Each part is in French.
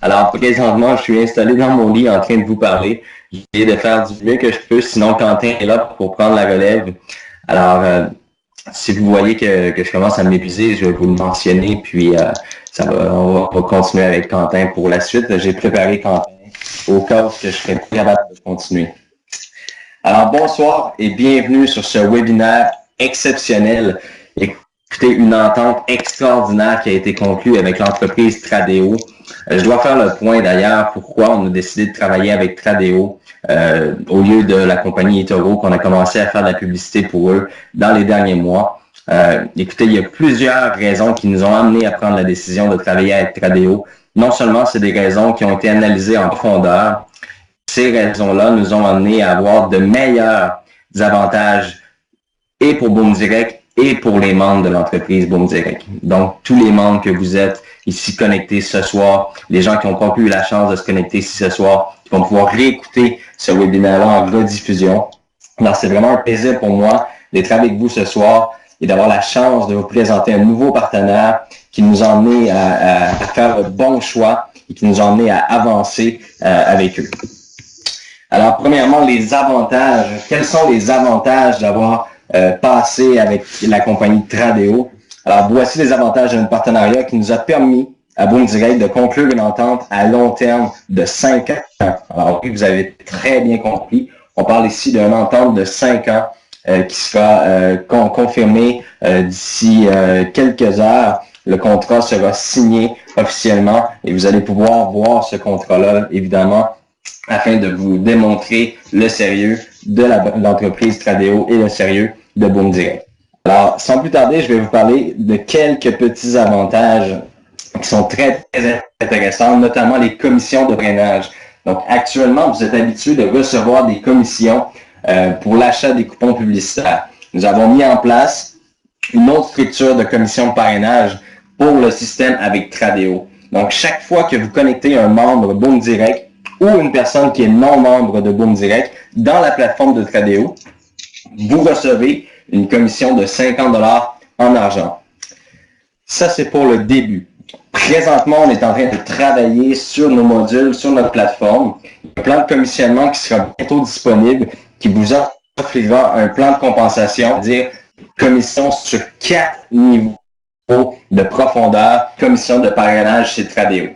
Alors, présentement, je suis installé dans mon lit en train de vous parler. J'essaie de faire du mieux que je peux, sinon Quentin est là pour prendre la relève. Alors, si vous voyez que je commence à m'épuiser, je vais vous le mentionner, puis on va continuer avec Quentin pour la suite. J'ai préparé Quentin au cas où je serais plus capable de continuer. Alors, bonsoir et bienvenue sur ce webinaire exceptionnel. Écoutez, une entente extraordinaire qui a été conclue avec l'entreprise Tradeo. Je dois faire le point d'ailleurs pourquoi on a décidé de travailler avec Tradeo au lieu de la compagnie eToro qu'on a commencé à faire de la publicité pour eux dans les derniers mois. Écoutez, il y a plusieurs raisons qui nous ont amenés à prendre la décision de travailler avec Tradeo. Non seulement c'est des raisons qui ont été analysées en profondeur, ces raisons-là nous ont amenés à avoir de meilleurs avantages et pour Boom Direct et pour les membres de l'entreprise Boom Direct. Donc, tous les membres que vous êtes ici connectés ce soir, les gens qui n'ont pas eu la chance de se connecter ici ce soir, qui vont pouvoir réécouter ce webinaire-là en rediffusion. Alors, c'est vraiment un plaisir pour moi d'être avec vous ce soir et d'avoir la chance de vous présenter un nouveau partenaire qui nous a emmené à faire le bon choix et qui nous a emmené à avancer avec eux. Alors, premièrement, les avantages. Quels sont les avantages d'avoir passé avec la compagnie Tradeo? Alors, voici les avantages d'un partenariat qui nous a permis à Boom Direct de conclure une entente à long terme de 5 ans. Alors, oui, vous avez très bien compris. On parle ici d'une entente de 5 ans qui sera confirmée d'ici quelques heures. Le contrat sera signé officiellement et vous allez pouvoir voir ce contrat-là, évidemment, afin de vous démontrer le sérieux de l'entreprise Tradeo et le sérieux de Boom Direct. Alors, sans plus tarder, je vais vous parler de quelques petits avantages qui sont très, très intéressants, notamment les commissions de parrainage. Donc, actuellement, vous êtes habitué de recevoir des commissions pour l'achat des coupons publicitaires. Nous avons mis en place une autre structure de commission de parrainage pour le système avec Tradeo. Donc, chaque fois que vous connectez un membre Boom Direct ou une personne qui est non membre de Boom Direct dans la plateforme de Tradeo, vous recevez une commission de 50 $ en argent. Ça, c'est pour le début. Présentement, on est en train de travailler sur nos modules, sur notre plateforme. Il y a un plan de commissionnement qui sera bientôt disponible, qui vous offrira un plan de compensation, c'est-à-dire commission sur 4 niveaux de profondeur, commission de parrainage chez Tradeo.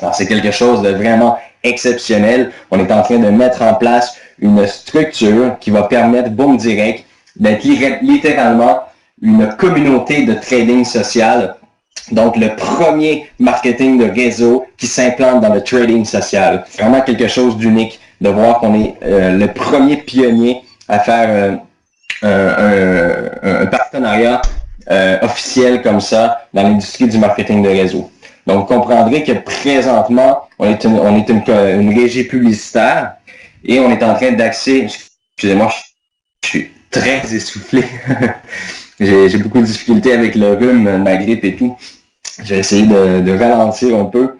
Alors, c'est quelque chose de vraiment exceptionnel. On est en train de mettre en place une structure qui va permettre Boom Direct d'être littéralement une communauté de trading social. Donc, le premier marketing de réseau qui s'implante dans le trading social. Vraiment quelque chose d'unique de voir qu'on est le premier pionnier à faire un partenariat officiel comme ça dans l'industrie du marketing de réseau. Donc, vous comprendrez que présentement, on est une régie publicitaire et on est en train d'axer, excusez-moi, je suis très essoufflé. J'ai beaucoup de difficultés avec le rhume, ma grippe et tout. J'ai essayé de ralentir un peu.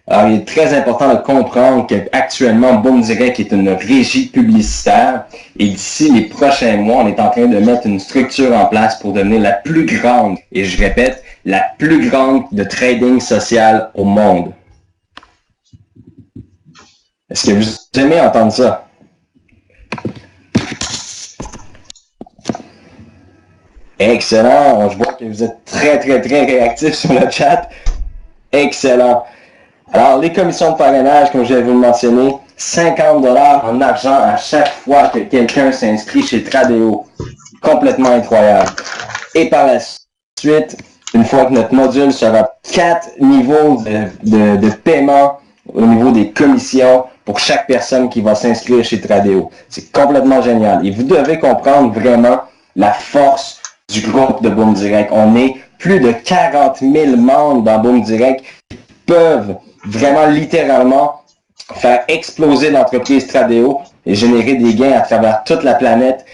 Alors, il est très important de comprendre qu'actuellement, Boom Direct est une régie publicitaire et d'ici les prochains mois, on est en train de mettre une structure en place pour devenir la plus grande, et je répète, la plus grande de trading social au monde. Est-ce que vous aimez entendre ça? Excellent. Je vois que vous êtes très, très, très réactifs sur le chat. Excellent. Alors, les commissions de parrainage, comme je vais vous le mentionner, 50 $ en argent à chaque fois que quelqu'un s'inscrit chez Tradeo. Complètement incroyable. Et par la suite, une fois que notre module sera 4 niveaux de paiement au niveau des commissions pour chaque personne qui va s'inscrire chez Tradeo. C'est complètement génial. Et vous devez comprendre vraiment la force du groupe de Boom Direct. On est plus de 40 000 membres dans Boom Direct qui peuvent vraiment littéralement faire exploser l'entreprise Tradeo et générer des gains à travers toute la planète.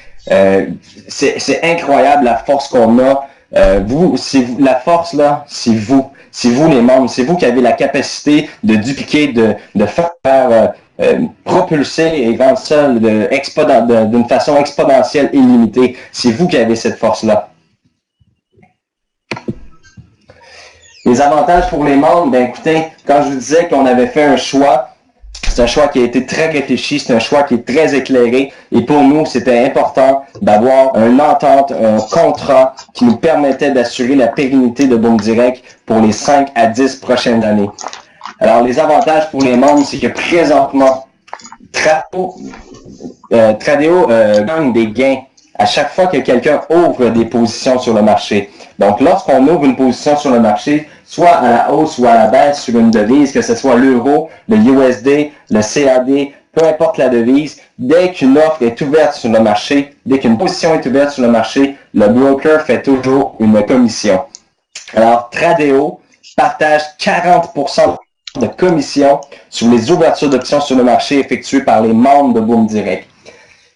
C'est incroyable la force qu'on a. La force là, c'est vous les membres, c'est vous qui avez la capacité de dupliquer, de faire propulser et rendre ça d'une façon exponentielle illimitée. C'est vous qui avez cette force là. Les avantages pour les membres, ben écoutez, quand je vous disais qu'on avait fait un choix, c'est un choix qui a été très réfléchi, c'est un choix qui est très éclairé. Et pour nous, c'était important d'avoir une entente, un contrat qui nous permettait d'assurer la pérennité de Boom Direct pour les 5 à 10 prochaines années. Alors, les avantages pour les membres, c'est que présentement, Tradeo gagne des gains à chaque fois que quelqu'un ouvre des positions sur le marché. Donc, lorsqu'on ouvre une position sur le marché, soit à la hausse ou à la baisse sur une devise, que ce soit l'euro, le USD, le CAD, peu importe la devise, dès qu'une offre est ouverte sur le marché, dès qu'une position est ouverte sur le marché, le broker fait toujours une commission. Alors, Tradeo partage 40% de commission sur les ouvertures d'options sur le marché effectuées par les membres de Boom Direct.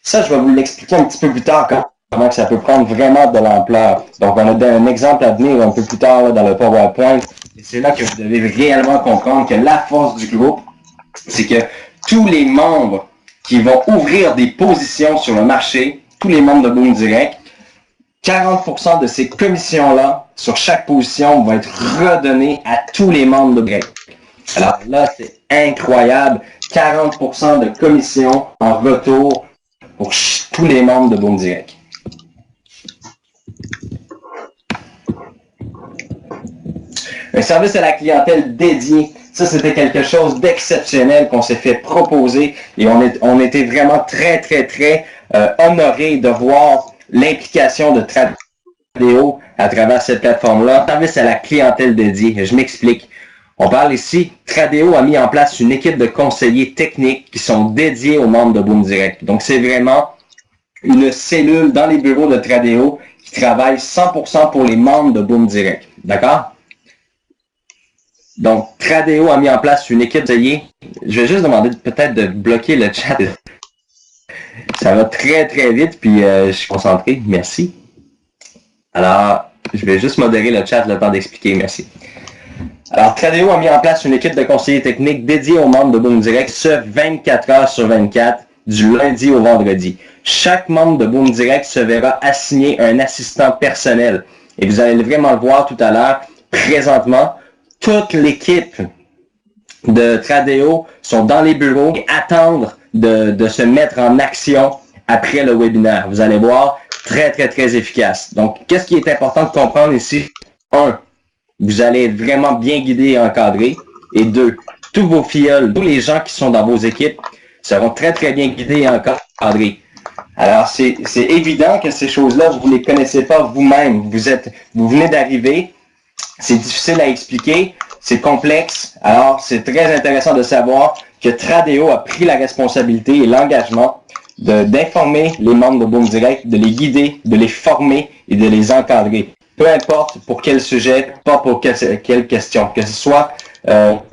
Ça, je vais vous l'expliquer un petit peu plus tard comment que ça peut prendre vraiment de l'ampleur. Donc, on a un exemple à venir un peu plus tard là, dans le PowerPoint. Et c'est là que vous devez réellement comprendre que la force du groupe, c'est que tous les membres qui vont ouvrir des positions sur le marché, tous les membres de Boom Direct, 40% de ces commissions-là, sur chaque position, vont être redonnées à tous les membres de Direct. Alors là, c'est incroyable. 40% de commissions en retour pour tous les membres de Boom Direct. Un service à la clientèle dédié. Ça, c'était quelque chose d'exceptionnel qu'on s'est fait proposer et on était vraiment très, très, très honorés de voir l'implication de Tradeo à travers cette plateforme-là. Service à la clientèle dédié. Je m'explique. On parle ici, Tradeo a mis en place une équipe de conseillers techniques qui sont dédiés aux membres de Boom Direct. Donc, c'est vraiment une cellule dans les bureaux de Tradeo qui travaille 100% pour les membres de Boom Direct. D'accord? Donc, Tradeo a mis en place une équipe de conseillers. Je vais juste demander peut-être de bloquer le chat. Ça va très, très vite, puis je suis concentré. Merci. Alors, je vais juste modérer le chat le temps d'expliquer. Merci. Alors, Tradeo a mis en place une équipe de conseillers techniques dédiée aux membres de Boom Direct, ce 24 heures sur 24, du lundi au vendredi. Chaque membre de Boom Direct se verra assigner un assistant personnel. Et vous allez vraiment le voir tout à l'heure. Présentement, toute l'équipe de Tradeo sont dans les bureaux et attendent de se mettre en action après le webinaire. Vous allez voir, très, très, très efficace. Donc, qu'est-ce qui est important de comprendre ici? 1. Vous allez être vraiment bien guidé et encadré. Et 2, tous vos filleuls, tous les gens qui sont dans vos équipes seront très, très bien guidés et encadrés. Alors, c'est évident que ces choses-là, vous ne les connaissez pas vous-même. Vous venez d'arriver. C'est difficile à expliquer. C'est complexe. Alors, c'est très intéressant de savoir que Tradeo a pris la responsabilité et l'engagement d'informer les membres de Boom Direct, de les guider, de les former et de les encadrer. Peu importe pour quel sujet, pas pour quelle question. Que ce soit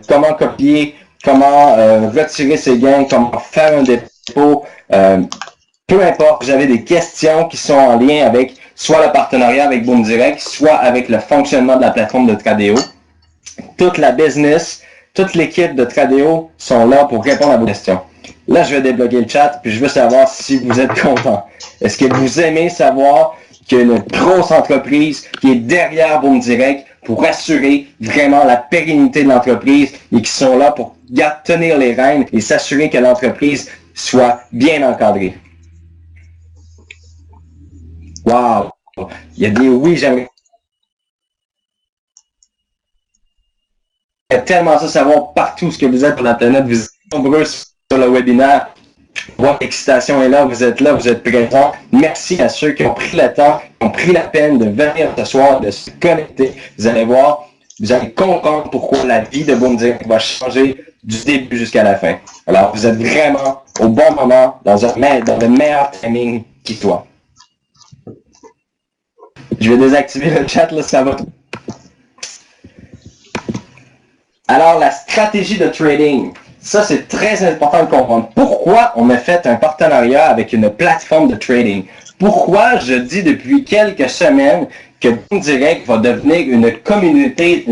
comment copier, comment retirer ses gains, comment faire un dépôt, peu importe, vous avez des questions qui sont en lien avec soit le partenariat avec Boom Direct, soit avec le fonctionnement de la plateforme de Tradeo. Toute la business, toute l'équipe de Tradeo sont là pour répondre à vos questions. Là, je vais débloquer le chat, puis je veux savoir si vous êtes content. Est-ce que vous aimez savoir qu'il y a une grosse entreprise qui est derrière Boom Direct pour assurer vraiment la pérennité de l'entreprise et qui sont là pour tenir les rênes et s'assurer que l'entreprise soit bien encadrée? Wow! Il y a des oui, j'aimerais tellement ça savoir partout ce que vous êtes sur la planète. Vous êtes nombreux sur le webinaire. Votre excitation est là, vous êtes présents. Merci à ceux qui ont pris le temps, qui ont pris la peine de venir ce soir, de se connecter. Vous allez voir, vous allez comprendre pourquoi la vie de Boom Direct va changer du début jusqu'à la fin. Alors, vous êtes vraiment au bon moment, dans le meilleur timing qui soit. Je vais désactiver le chat, là, ça va. Alors, la stratégie de trading. Ça, c'est très important de comprendre. Pourquoi on a fait un partenariat avec une plateforme de trading? Pourquoi je dis depuis quelques semaines que Boom Direct va devenir une communauté,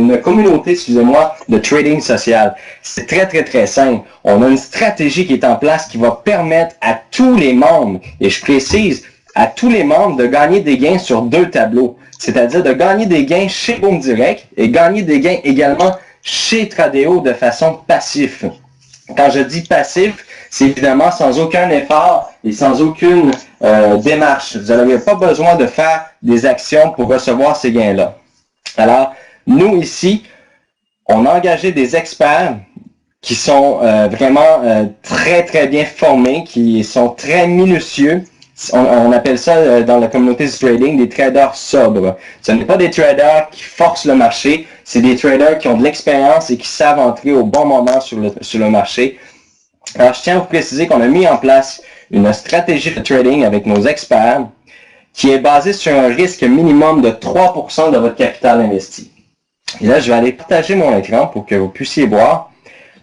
excusez-moi, de trading social? C'est très, très, très simple. On a une stratégie qui est en place qui va permettre à tous les membres, et je précise, à tous les membres de gagner des gains sur 2 tableaux. c'est-à-dire de gagner des gains chez Boom Direct et gagner des gains également chez Tradeo de façon passive. Quand je dis passif, c'est évidemment sans aucun effort et sans aucune démarche. Vous n'avez pas besoin de faire des actions pour recevoir ces gains-là. Alors, nous ici, on a engagé des experts qui sont vraiment très, très bien formés, qui sont très minutieux. On appelle ça dans la communauté du trading des traders sobres. Ce n'est pas des traders qui forcent le marché, c'est des traders qui ont de l'expérience et qui savent entrer au bon moment sur le marché. Alors, je tiens à vous préciser qu'on a mis en place une stratégie de trading avec nos experts qui est basée sur un risque minimum de 3% de votre capital investi. Et là, je vais aller partager mon écran pour que vous puissiez voir.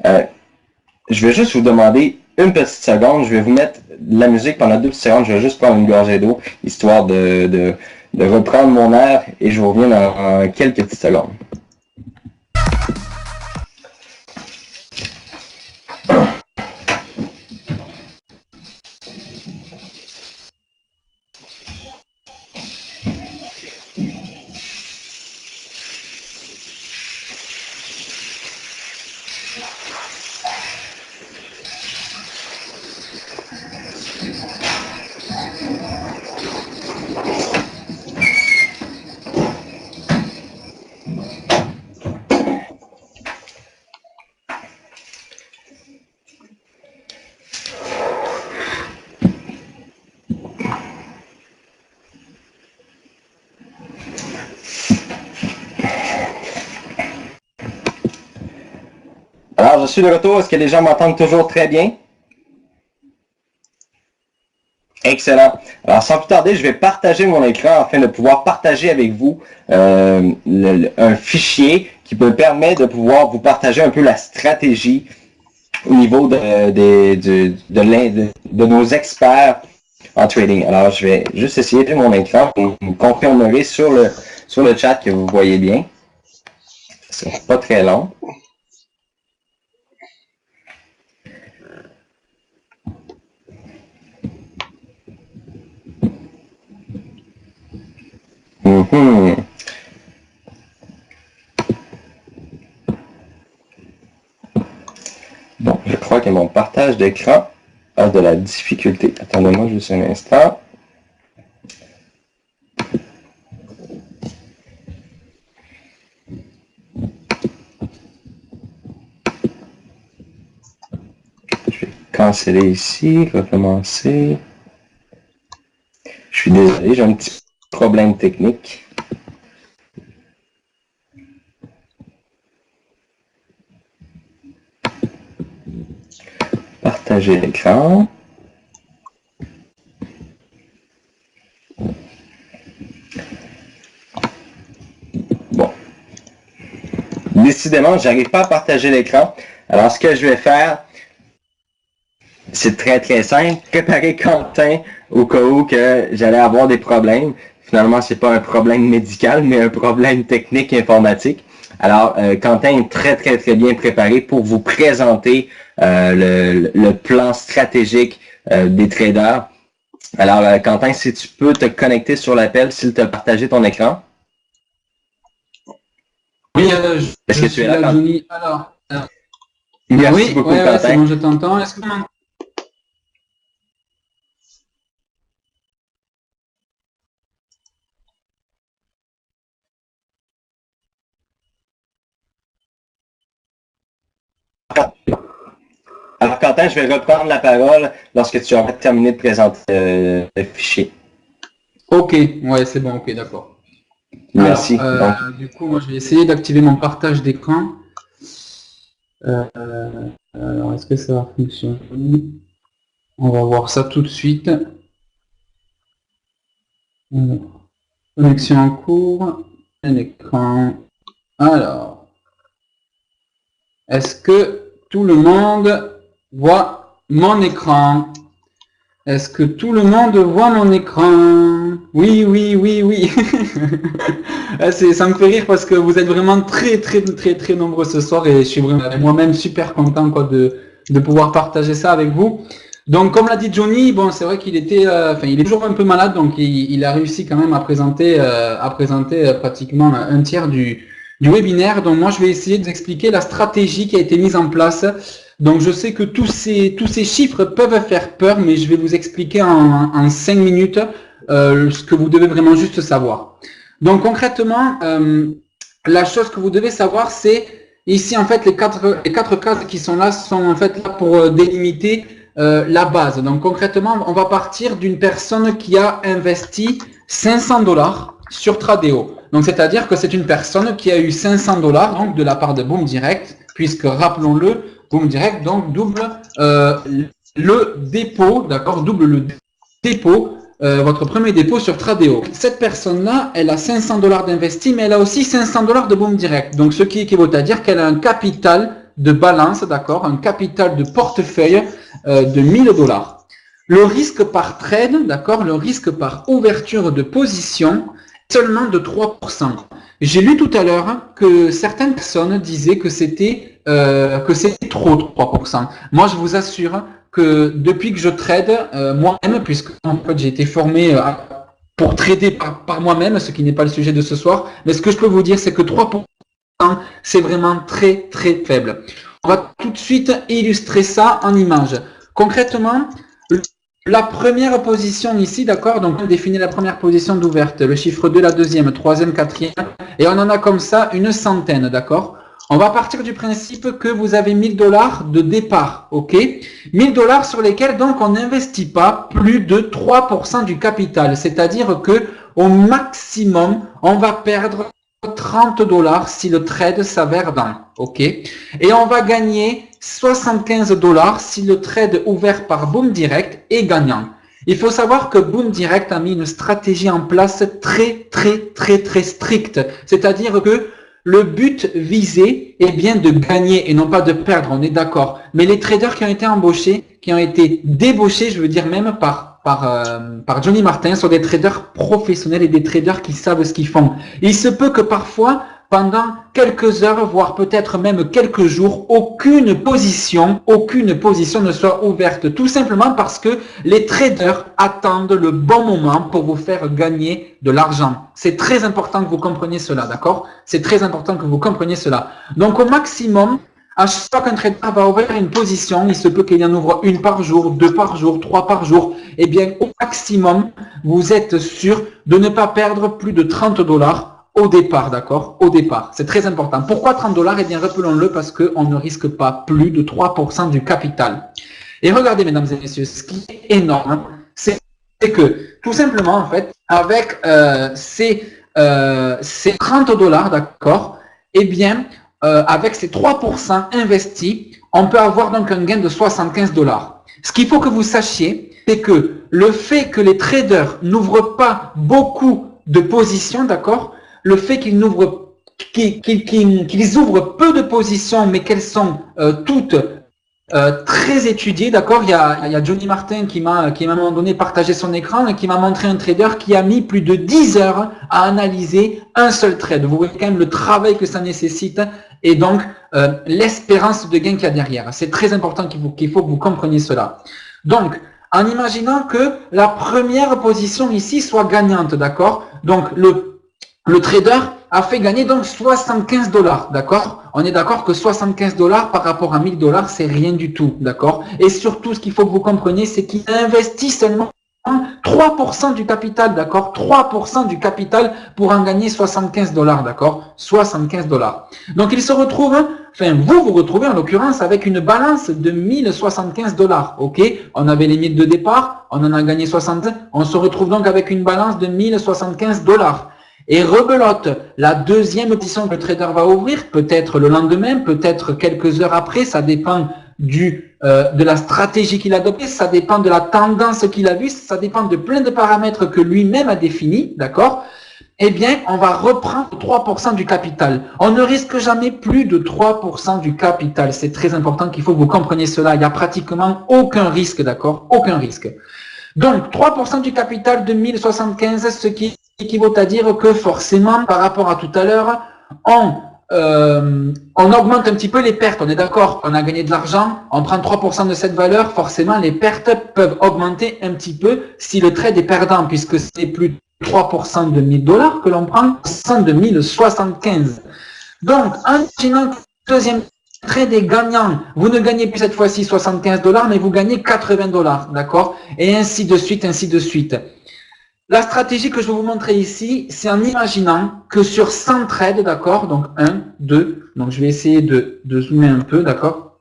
Je vais juste vous demander une petite seconde. Je vais vous mettre de la musique pendant 2 petites secondes. Je vais juste prendre une gorgée d'eau, histoire de reprendre mon air et je vous reviens dans quelques petites secondes. Alors, je suis de retour. Est-ce que les gens m'entendent toujours très bien? Excellent. Alors, sans plus tarder, je vais partager mon écran afin de pouvoir partager avec vous un fichier qui peut permettre de pouvoir vous partager un peu la stratégie au niveau de nos experts en trading. Alors, je vais juste essayer de mon écran. Vous me confirmerez sur le chat que vous voyez bien. C'est pas très long. Bon, je crois que mon partage d'écran a de la difficulté. Attendez-moi juste un instant. Je vais canceller ici, recommencer. Je suis désolé, j'ai un petit problème technique. Partager l'écran. Bon. Décidément, je n'arrive pas à partager l'écran. Alors, ce que je vais faire, c'est très, très simple. Préparer Quentin au cas où que j'allais avoir des problèmes. Finalement, ce n'est pas un problème médical, mais un problème technique informatique. Alors, Quentin est très, très, très bien préparé pour vous présenter le plan stratégique des traders. Alors, Quentin, si tu peux te connecter sur l'appel, s'il te partager ton écran. Oui, est-ce que tu es là, Johnny? Alors, merci beaucoup, Quentin. C'est bon, je t'entends. Est-ce que Alors, Quentin, je vais reprendre la parole lorsque tu auras terminé de présenter le fichier. Ok, ouais, c'est bon, ok, d'accord. Merci. Alors, du coup, moi, je vais essayer d'activer mon partage d'écran. Alors, est-ce que ça va fonctionner? On va voir ça tout de suite. Connexion en cours. Un écran. Alors, est-ce que tout le monde voit mon écran? Est-ce que tout le monde voit mon écran? Oui, oui, oui, oui. Ça me fait rire parce que vous êtes vraiment très, très, très, très nombreux ce soir et je suis vraiment moi-même super content quoi, de pouvoir partager ça avec vous. Donc, comme l'a dit Johnny, bon, c'est vrai qu'il était, il est toujours un peu malade, donc il a réussi quand même à présenter, pratiquement un tiers du webinaire. Donc, moi, je vais essayer de vous expliquer la stratégie qui a été mise en place. Donc, je sais que tous ces chiffres peuvent faire peur, mais je vais vous expliquer en 5 minutes ce que vous devez vraiment juste savoir. Donc, concrètement, la chose que vous devez savoir, c'est ici, en fait, les quatre cases qui sont là sont en fait là pour délimiter la base. Donc concrètement, on va partir d'une personne qui a investi 500 $ sur Tradeo. Donc c'est-à-dire que c'est une personne qui a eu 500 $ donc de la part de Boom Direct, puisque rappelons-le, Boom Direct donc double le dépôt, d'accord, double le dépôt, votre premier dépôt sur Tradeo. Cette personne-là, elle a 500 $ d'investi, mais elle a aussi 500 $ de Boom Direct. Donc ce qui équivaut à dire qu'elle a un capital de balance, d'accord, un capital de portefeuille de 1000 $. Le risque par trade, d'accord, le risque par ouverture de position, seulement de 3%. J'ai lu tout à l'heure que certaines personnes disaient que c'était trop 3%. Moi, je vous assure que depuis que je trade moi-même, puisque en fait j'ai été formé pour trader par moi-même, ce qui n'est pas le sujet de ce soir, mais ce que je peux vous dire, c'est que 3%, c'est vraiment très très faible. On va tout de suite illustrer ça en image. Concrètement, la première position ici, d'accord, donc on définit la première position d'ouverte, le chiffre 2, la deuxième, troisième, quatrième, et on en a comme ça une centaine, d'accord. On va partir du principe que vous avez 1000 $ de départ, ok. 1000 $ sur lesquels donc on n'investit pas plus de 3% du capital, c'est-à-dire que au maximum, on va perdre 30 $ si le trade s'avère dans, ok. Et on va gagner 75 $ si le trade ouvert par Boom Direct est gagnant. Il faut savoir que Boom Direct a mis une stratégie en place très stricte. C'est-à-dire que le but visé est bien de gagner et non pas de perdre, on est d'accord. Mais les traders qui ont été embauchés, qui ont été débauchés, je veux dire même par Johnny Martin, sont des traders professionnels et des traders qui savent ce qu'ils font. Il se peut que parfois, pendant quelques heures, voire peut-être même quelques jours, aucune position ne soit ouverte. Tout simplement parce que les traders attendent le bon moment pour vous faire gagner de l'argent. C'est très important que vous compreniez cela, d'accord? C'est très important que vous compreniez cela. Donc au maximum, à chaque fois qu'un trader va ouvrir une position, il se peut qu'il en ouvre une par jour, 2 par jour, 3 par jour. Eh bien, au maximum, vous êtes sûr de ne pas perdre plus de 30 $ au départ, d'accord? Au départ. C'est très important. Pourquoi 30 $? Eh bien, rappelons-le parce qu'on ne risque pas plus de 3% du capital. Et regardez, mesdames et messieurs, ce qui est énorme, c'est que, tout simplement, en fait, avec ces 30 $, d'accord? Eh bien, avec ces 3% investis, on peut avoir donc un gain de 75 $. Ce qu'il faut que vous sachiez, c'est que le fait que les traders n'ouvrent pas beaucoup de positions, d'accord, le fait qu'ils ouvrent peu de positions, mais qu'elles sont toutes très étudiées, d'accord. Il y a Johnny Martin qui m'a à un moment donné partagé son écran et qui m'a montré un trader qui a mis plus de 10 heures à analyser un seul trade. Vous voyez quand même le travail que ça nécessite et donc l'espérance de gain qu'il y a derrière. C'est très important qu'il faut que vous compreniez cela. Donc, en imaginant que la première position ici soit gagnante, d'accord. Donc, le trader a fait gagner donc 75 $, d'accord? On est d'accord que 75 $ par rapport à 1000 $, c'est rien du tout, d'accord? Et surtout, ce qu'il faut que vous compreniez, c'est qu'il investit seulement 3% du capital, d'accord? 3% du capital pour en gagner 75 $, d'accord? 75 $. Donc, il se retrouve, vous vous retrouvez en l'occurrence avec une balance de 1075 $, ok? On avait les 1000 de départ, on en a gagné 60, on se retrouve donc avec une balance de 1075 $. Et rebelote, la deuxième position que le trader va ouvrir, peut-être le lendemain, peut-être quelques heures après, ça dépend de la stratégie qu'il a adoptée, ça dépend de la tendance qu'il a vue, ça dépend de plein de paramètres que lui-même a définis, d'accord? Eh bien, on va reprendre 3% du capital. On ne risque jamais plus de 3% du capital. C'est très important qu'il faut que vous compreniez cela. Il n'y a pratiquement aucun risque, d'accord? Aucun risque. Donc, 3% du capital de 1075, ce qui équivaut à dire que forcément, par rapport à tout à l'heure, on on augmente un petit peu les pertes, on est d'accord, on a gagné de l'argent, on prend 3% de cette valeur, forcément les pertes peuvent augmenter un petit peu si le trade est perdant, puisque ce n'est plus 3% de 1000 $ que l'on prend, c'est de 1075. Donc, imaginons que le deuxième trade est gagnant, vous ne gagnez plus cette fois-ci 75 $, mais vous gagnez 80 $, d'accord? Et ainsi de suite, ainsi de suite. La stratégie que je vais vous montrer ici, c'est en imaginant que sur 100 trades, d'accord, donc 1, 2, donc je vais essayer de zoomer un peu, d'accord,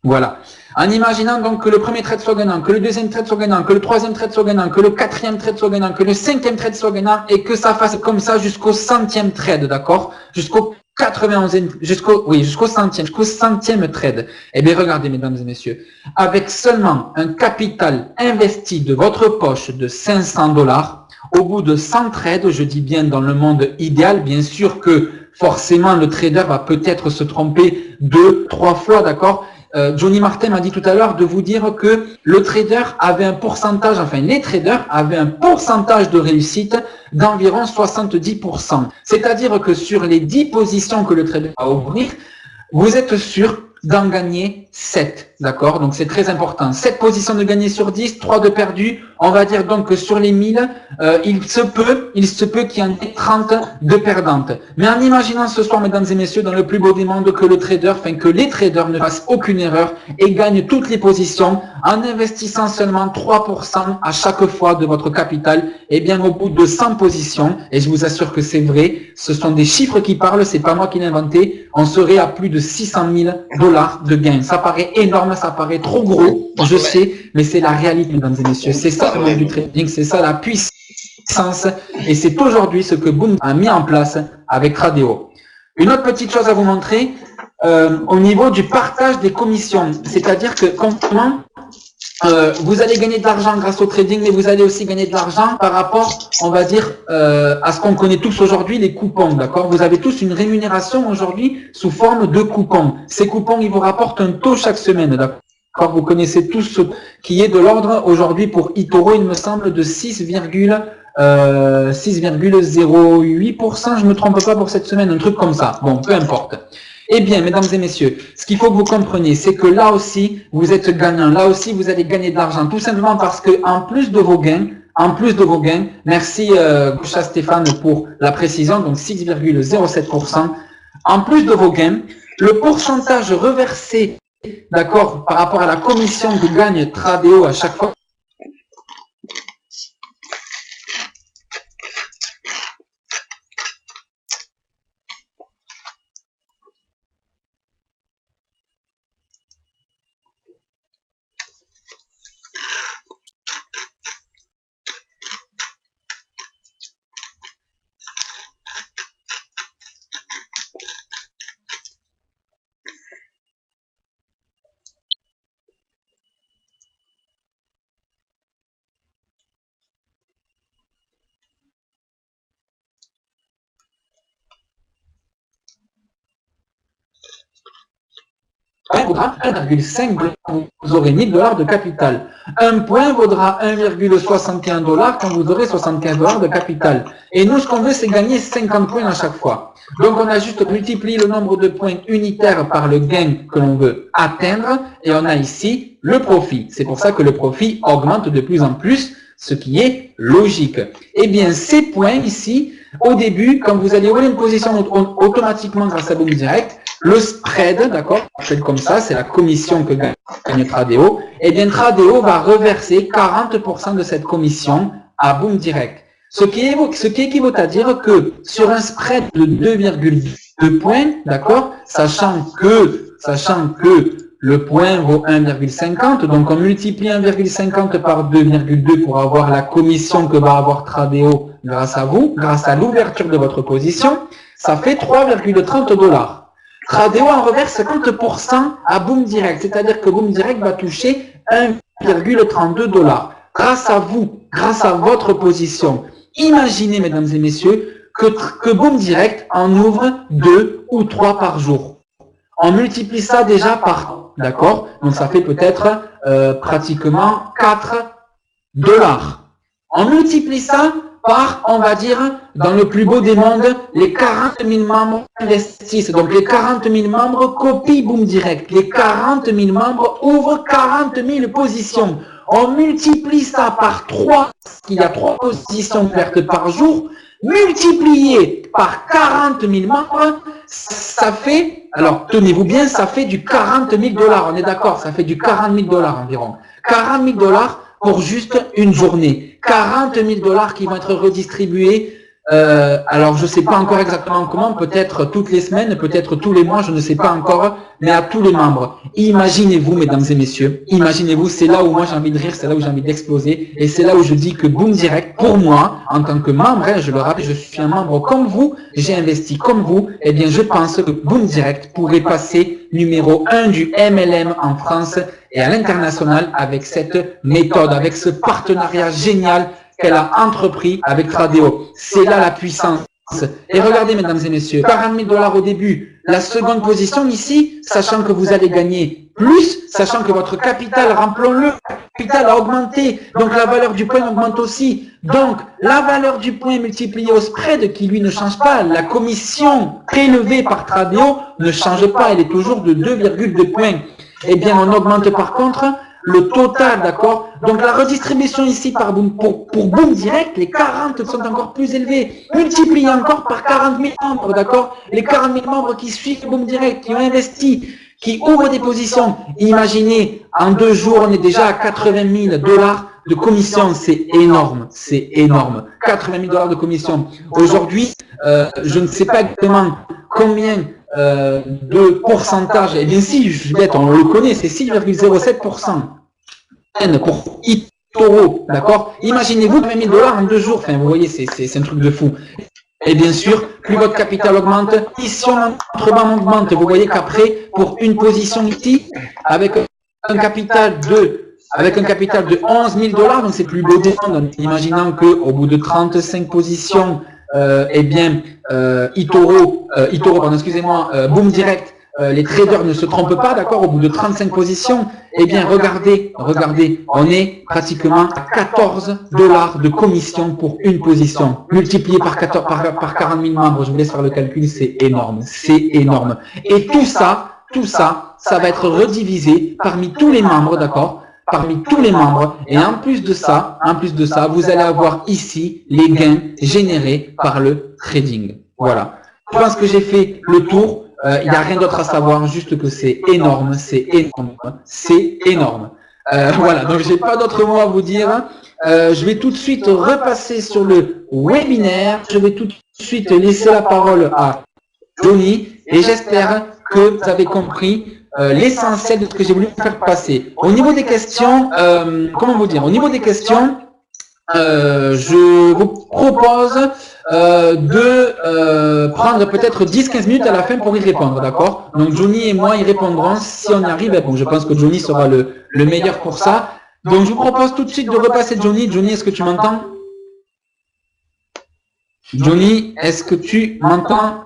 voilà. En imaginant donc que le premier trade soit gagnant, que le deuxième trade soit gagnant, que le troisième trade soit gagnant, que le quatrième trade soit gagnant, que le cinquième trade soit gagnant, et que ça fasse comme ça jusqu'au 100e trade, d'accord, jusqu'au 91e, jusqu'au 100e, jusqu'au 100e trade. Eh bien, regardez, mesdames et messieurs, avec seulement un capital investi de votre poche de 500 $, au bout de 100 trades, je dis bien dans le monde idéal, bien sûr que forcément le trader va peut-être se tromper 2, 3 fois, d'accord? Johnny Martin m'a dit tout à l'heure de vous dire que le trader avait un pourcentage, enfin les traders avaient un pourcentage de réussite d'environ 70%. C'est-à-dire que sur les 10 positions que le trader va ouvrir, vous êtes sûr d'en gagner 7, d'accord? Donc c'est très important. 7 positions de gagner sur 10, 3 de perdu. On va dire donc que sur les 1000, il se peut qu'il y en ait 30 de perdantes. Mais en imaginant ce soir, mesdames et messieurs, dans le plus beau des mondes, que le trader, enfin que les traders ne fassent aucune erreur et gagnent toutes les positions en investissant seulement 3% à chaque fois de votre capital, et bien au bout de 100 positions, et je vous assure que c'est vrai, ce sont des chiffres qui parlent, c'est pas moi qui l'ai inventé, on serait à plus de 600 000 $ de gains. Ça paraît énorme, ça paraît trop gros, je sais, mais c'est la réalité, mesdames et messieurs. C'est ça le monde du trading, c'est ça la puissance, et c'est aujourd'hui ce que Boom a mis en place avec Tradeo. Une autre petite chose à vous montrer, au niveau du partage des commissions, c'est-à-dire que comment vous allez gagner de l'argent grâce au trading, mais vous allez aussi gagner de l'argent par rapport, on va dire, à ce qu'on connaît tous aujourd'hui, les coupons, d'accord? Vous avez tous une rémunération aujourd'hui sous forme de coupons. Ces coupons, ils vous rapportent un taux chaque semaine, d'accord? Vous connaissez tous ce qui est de l'ordre aujourd'hui pour eToro, il me semble, de 6,08%, je me trompe pas pour cette semaine, un truc comme ça. Bon, peu importe. Eh bien, mesdames et messieurs, ce qu'il faut que vous compreniez, c'est que là aussi, vous êtes gagnant. Là aussi, vous allez gagner de l'argent. Tout simplement parce que, en plus de vos gains, merci Goucha Stéphane pour la précision, donc 6,07%. En plus de vos gains, le pourcentage reversé, d'accord, par rapport à la commission que gagne Tradeo à chaque fois, vaudra 1,5 $, vous aurez 1000 $ de capital. Un point vaudra 1,61 $ quand vous aurez 75 $ de capital. Et nous, ce qu'on veut, c'est gagner 50 points à chaque fois. Donc, on a juste multiplié le nombre de points unitaires par le gain que l'on veut atteindre, et on a ici le profit. C'est pour ça que le profit augmente de plus en plus, ce qui est logique. Eh bien, ces points ici, au début, quand vous allez ouvrir une position automatiquement grâce à Boom Direct, le spread, d'accord, c'est comme ça, c'est la commission que gagne Tradeo, et bien Tradeo va reverser 40% de cette commission à Boom Direct. Ce qui équivaut à dire que sur un spread de 2,2 points, d'accord, sachant que le point vaut 1,50, donc on multiplie 1,50 par 2,2 pour avoir la commission que va avoir Tradeo grâce à vous, grâce à l'ouverture de votre position, ça fait 3,30 $. Tradeo en reverse 50% à Boom Direct, c'est-à-dire que Boom Direct va toucher 1,32 $. Grâce à vous, grâce à votre position. Imaginez, mesdames et messieurs, que Boom Direct en ouvre 2 ou 3 par jour. On multiplie ça déjà par, d'accord? Donc ça fait peut-être pratiquement 4 $. On multiplie ça par, on va dire, dans le plus beau des mondes, les 40 000 membres investissent. Donc les 40 000 membres copient Boom Direct. Les 40 000 membres ouvrent 40 000 positions. On multiplie ça par 3, parce qu'il y a 3 positions ouvertes par jour, multiplié par 40 000 membres, ça fait, alors tenez-vous bien, ça fait du 40 000 $, on est d'accord, ça fait du 40 000 $ environ. 40 000 $ pour juste une journée. 40 000 $ qui vont être redistribués. Alors je ne sais pas encore exactement comment, peut-être toutes les semaines, peut-être tous les mois, je ne sais pas encore, mais à tous les membres. Imaginez-vous, mesdames et messieurs, imaginez-vous, c'est là où moi j'ai envie de rire, c'est là où j'ai envie d'exploser, et c'est là où je dis que Boom Direct, pour moi, en tant que membre, je le rappelle, je suis un membre comme vous, j'ai investi comme vous, eh bien je pense que Boom Direct pourrait passer numéro 1 du MLM en France et à l'international avec cette méthode, avec ce partenariat génial qu'elle a entrepris avec Tradeo. C'est là la puissance. Et regardez, mesdames et messieurs, 40 000 $ au début. La seconde position ici, sachant que vous allez gagner plus, sachant que votre capital, rappelons-le, capital a augmenté, donc la valeur du point augmente aussi. Donc, la valeur du point multipliée au spread, qui lui ne change pas, la commission prélevée par Tradeo ne change pas, elle est toujours de 2,2 points. Eh bien, on augmente par contre le total, d'accord? Donc la redistribution ici pour Boom Direct, les 40 sont encore plus élevés, multipliés encore par 40 000 membres, d'accord? Les 40 000 membres qui suivent Boom Direct, qui ont investi, qui ouvrent des positions. Imaginez, en 2 jours, on est déjà à 80 000 $ de commission, c'est énorme, c'est énorme. 80 000 $ de commission. Aujourd'hui, je ne sais pas exactement combien de pourcentage, eh bien si, Juliette, on le connaît, c'est 6,07% pour eToro, d'accord? Imaginez-vous 20 000 $ en 2 jours, enfin vous voyez, c'est un truc de fou. Et bien sûr, plus votre capital augmente, si notre banque augmente, vous voyez qu'après, pour une position ici, avec un capital de 11 000 $, donc c'est plus beau des mondes, imaginant qu'au bout de 35 positions, eh bien, Boom Direct, les traders ne se trompent pas, d'accord, au bout de 35 positions, eh bien, regardez, on est pratiquement à 14 $ de commission pour une position, multiplié par 40 000 membres, je vous laisse faire le calcul, c'est énorme, c'est énorme. Et tout ça, ça va être redivisé parmi tous les membres, d'accord, parmi tous les membres, et en plus de ça, vous allez avoir ici les gains générés par le trading. Voilà. Je pense que j'ai fait le tour. Il n'y a rien d'autre à savoir, juste que c'est énorme, c'est énorme, c'est énorme. Voilà, donc j'ai pas d'autres mots à vous dire. Je vais tout de suite repasser sur le webinaire. Je vais tout de suite laisser la parole à Johnny, et j'espère que vous avez compris l'essentiel de ce que j'ai voulu faire passer. Au niveau des questions, au niveau des questions, je vous propose de prendre peut-être 10-15 minutes à la fin pour y répondre, d'accord? Donc Johnny et moi y répondrons si on y arrive. Bon, je pense que Johnny sera le meilleur pour ça. Donc je vous propose tout de suite de repasser Johnny. Johnny, est-ce que tu m'entends? Johnny, est-ce que tu m'entends?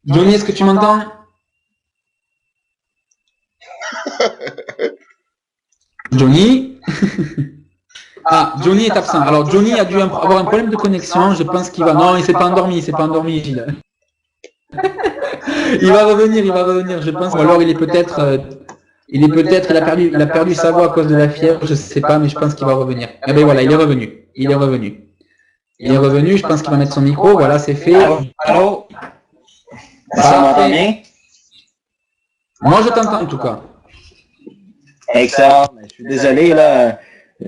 Johnny, est-ce que tu m'entends? Johnny. Ah, Johnny est absent. Alors Johnny a dû avoir un problème de connexion. Je pense qu'il va. Non, il s'est pas endormi. Gilles. Il va revenir. Je pense. Ou alors il a perdu sa voix à cause de la fièvre. Je sais pas, mais je pense qu'il va revenir. Eh ben voilà, il est revenu. Je pense qu'il va mettre son micro. Voilà, c'est fait. Allô. Ça m'entend bien? Moi, je t'entends en tout cas. Excellent. Je suis désolé là.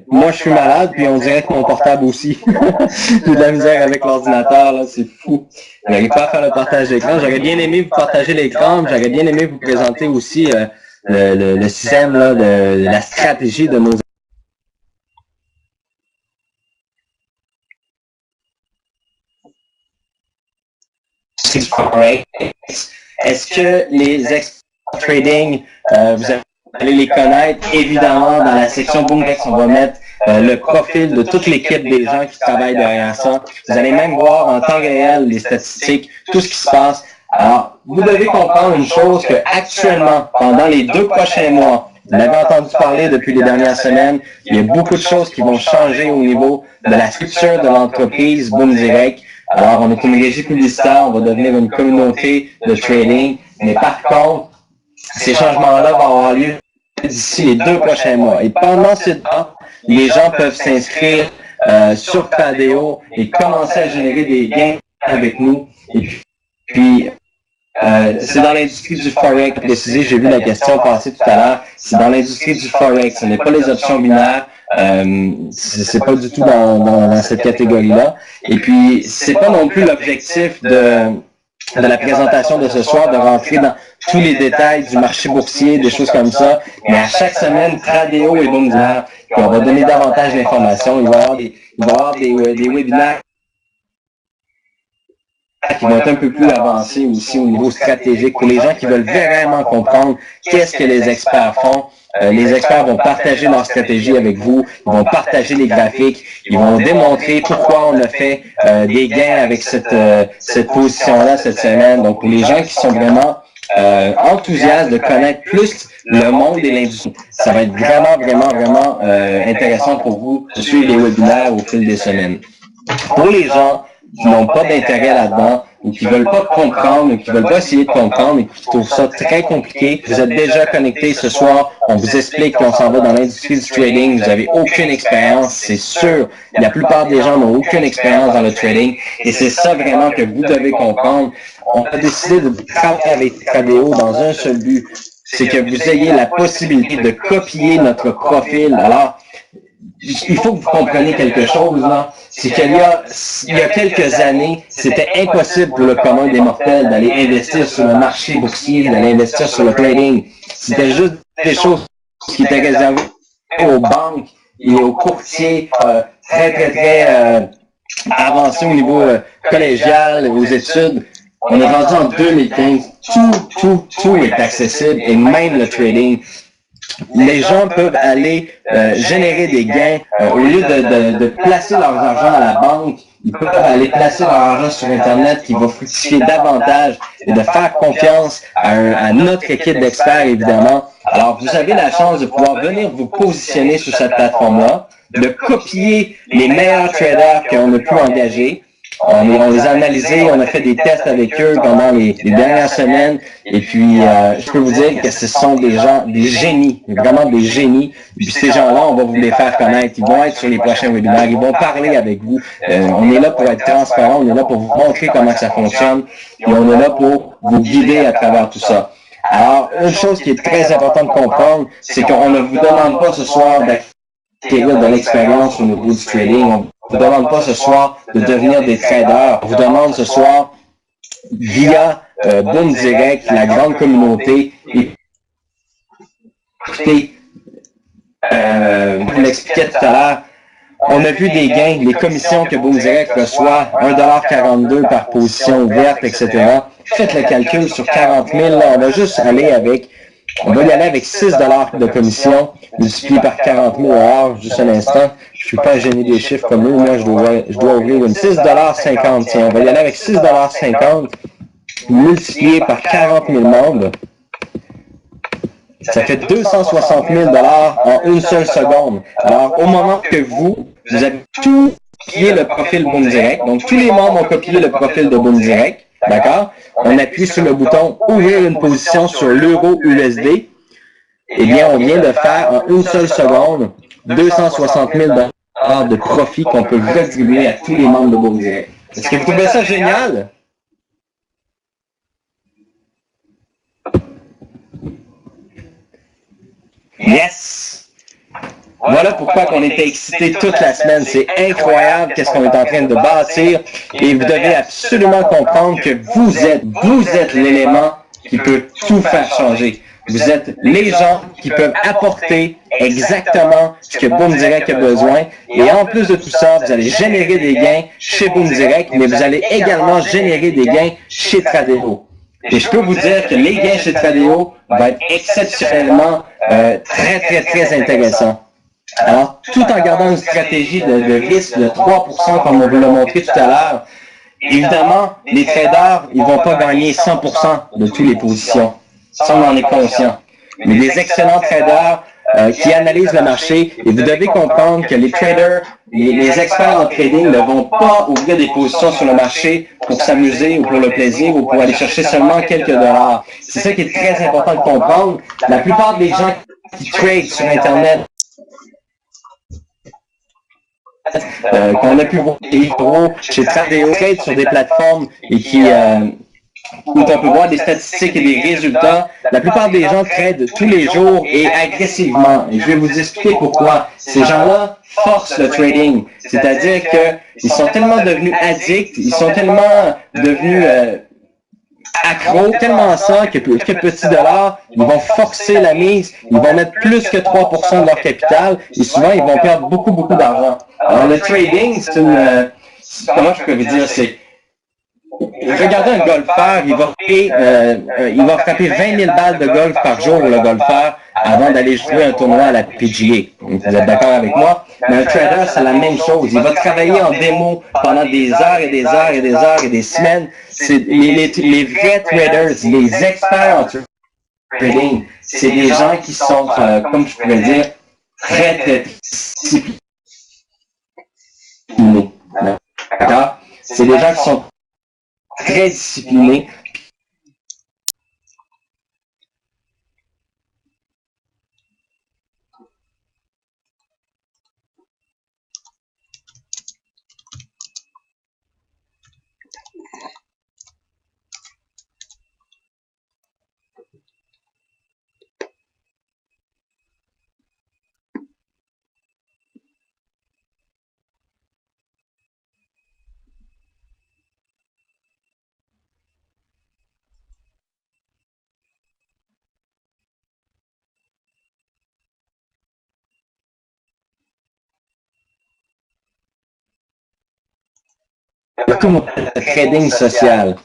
Moi, je suis malade, puis on dirait que mon portable aussi. J'ai de la misère avec l'ordinateur, là, c'est fou. J'arrive pas à faire le partage d'écran. J'aurais bien aimé vous partager l'écran, mais j'aurais bien aimé vous présenter aussi le système, là, de la stratégie de nos... Est-ce que les experts trading, vous allez les connaître? Évidemment, dans la section BoomDex, on va mettre le profil de toute l'équipe des gens qui travaillent derrière ça. Vous allez même voir en temps réel les statistiques, tout ce qui se passe. Alors, vous devez comprendre une chose, que actuellement, pendant les 2 prochains mois, Vous l'avez entendu parler depuis les dernières semaines. Il y a beaucoup de choses qui vont changer au niveau de la structure de l'entreprise Boom Direct. Alors, on est une régie publicitaire, on va devenir une communauté de trading. Mais par contre, ces changements-là vont avoir lieu d'ici les 2 prochains mois. Et pendant ce temps, les gens peuvent s'inscrire sur Tradeo et commencer à générer des gains avec nous. Et puis c'est dans l'industrie du Forex, précisé, j'ai vu la question passer tout à l'heure, c'est dans l'industrie du Forex, ce n'est pas les options binaires, c'est pas du tout dans cette catégorie-là. Et puis, c'est pas non plus l'objectif de la présentation de ce soir, de rentrer dans tous les détails du marché boursier, des choses comme ça. Mais à chaque semaine, Tradeo et Boom Direct, on va donner davantage d'informations. Il va y avoir des webinaires qui vont être un peu plus avancés aussi au niveau stratégique pour les gens qui veulent vraiment comprendre qu'est-ce que les experts font. Les experts vont partager leur stratégie avec vous, ils vont partager les graphiques, ils vont démontrer pourquoi on a fait des gains avec cette position-là cette semaine. Donc, pour les gens qui sont vraiment enthousiastes de connaître plus le monde et l'industrie, ça va être vraiment intéressant pour vous de suivre les webinaires au fil des semaines. Pour les gens qui n'ont pas d'intérêt là-dedans, ou qui veulent pas comprendre, ou qui veulent pas essayer de comprendre, et qui trouvent ça très compliqué, vous êtes déjà connectés ce soir, on vous explique qu'on s'en va dans l'industrie du trading, vous n'avez aucune expérience, c'est sûr. La plupart des gens n'ont aucune expérience dans le trading, et c'est ça vraiment que vous devez comprendre. On a décidé de travailler avec Tradeo dans un seul but, c'est que vous ayez la possibilité de copier notre profil. Alors, il faut que vous compreniez quelque chose, là. C'est qu'il y a quelques années, c'était impossible pour le commun des mortels d'aller investir sur le marché boursier, d'aller investir sur le trading. C'était juste des choses qui étaient réservées aux banques et aux courtiers très avancés au niveau collégial, aux études. On est rendu en 2015. Tout est accessible et même le trading. Les gens peuvent aller générer des gains au lieu de placer leur argent à la banque. Ils peuvent aller placer leur argent sur Internet qui va fructifier davantage et de faire confiance à notre équipe d'experts, évidemment. Alors, vous avez la chance de pouvoir venir vous positionner sur cette plateforme-là, de copier les meilleurs traders qu'on a pu engager. On les a analysés, on a fait des tests avec eux pendant les dernières semaines, et puis je peux vous dire que ce sont des gens, des génies, vraiment des génies. Et puis ces gens-là, on va vous les faire connaître. Ils vont être sur les prochains webinaires, ils vont parler avec vous. On est là pour être transparent, on est là pour vous montrer comment ça fonctionne, et on est là pour vous guider à travers tout ça. Alors, une chose qui est très importante de comprendre, c'est qu'on ne vous demande pas ce soir d'acquérir de l'expérience au niveau du trading. On ne vous demande pas ce soir de devenir des traders. On vous demande ce soir, via Boom Direct, la grande communauté, écoutez, vous l'expliquais tout à l'heure, on a vu des gains, les commissions que Boom Direct reçoit, 1,42 $ par position ouverte, etc. Faites le calcul sur 40 000, là, on va juste aller avec, on va y aller avec 6 $ de commission, multiplié par 40 000 $, juste un instant. Je suis pas gêné des chiffres comme eux, moi je dois ouvrir une 6,50 $. Tiens, on va y aller avec 6,50 $ multiplié par 40 000 membres. Ça fait 260 000 $ en une seule seconde. Alors, au moment que vous avez tout copié le profil Boom Direct, donc tous les membres ont copié le profil de Boom Direct, d'accord? On appuie sur le bouton « Ouvrir une position sur l'euro USD ». Eh bien, on vient de faire en une seule seconde 260 000 $ de profit qu'on peut redistribuer à tous les membres de Boom Direct. Est-ce que vous trouvez ça génial? Yes! Voilà pourquoi on était excités toute la semaine. C'est incroyable qu'est-ce qu'on est en train de bâtir et vous devez absolument comprendre que vous êtes l'élément qui peut tout faire changer. Vous êtes les gens qui peuvent apporter exactement ce que Boom Direct a besoin. Et en plus de tout ça, vous allez générer des gains chez Boom Direct, mais vous allez également générer des gains chez Tradeo. Et je peux vous dire que les gains chez Tradeo vont être exceptionnellement très intéressants. Alors, tout en gardant une stratégie de risque de 3%, comme on vous l'a montré tout à l'heure, évidemment, les traders, ils vont pas gagner 100% de toutes les positions. Ça, on en est conscient. mais des excellents traders qui analysent le marché. Et vous devez comprendre que les traders, les experts en trading ne vont pas ouvrir des positions sur le marché pour s'amuser ou pour le plaisir ou pour aller chercher seulement quelques dollars. C'est ça qui est très important de comprendre. La plupart des gens qui tradent sur Internet, qu'on a pu voir des héros chez Tradeo, trade sur des plateformes et où on peut voir des statistiques et des résultats. La plupart des gens tradent tous les jours et agressivement. Et je vais vous expliquer pourquoi. Ces gens-là forcent le trading. C'est-à-dire qu'ils sont tellement devenus addicts, ils sont tellement devenus accros, tellement ça que quelques petits dollars, ils vont forcer la mise, ils vont mettre plus que 3% de leur capital et souvent ils vont perdre beaucoup, beaucoup d'argent. Alors le trading, c'est une... comment je peux vous dire, c'est... Regardez un golfeur, il va frapper 20 000 balles de golf par jour, le golfeur, avant d'aller jouer un tournoi à la PGA. Vous êtes d'accord avec moi? Mais un trader, c'est la même chose. Il va travailler en démo pendant des heures et des heures et des heures et des semaines. C'est les vrais traders, les experts en trading, c'est des gens qui sont, comme je pourrais dire, très, très disciplinés. D'accord? C'est des gens qui sont très disciplinés. Comme le trading social.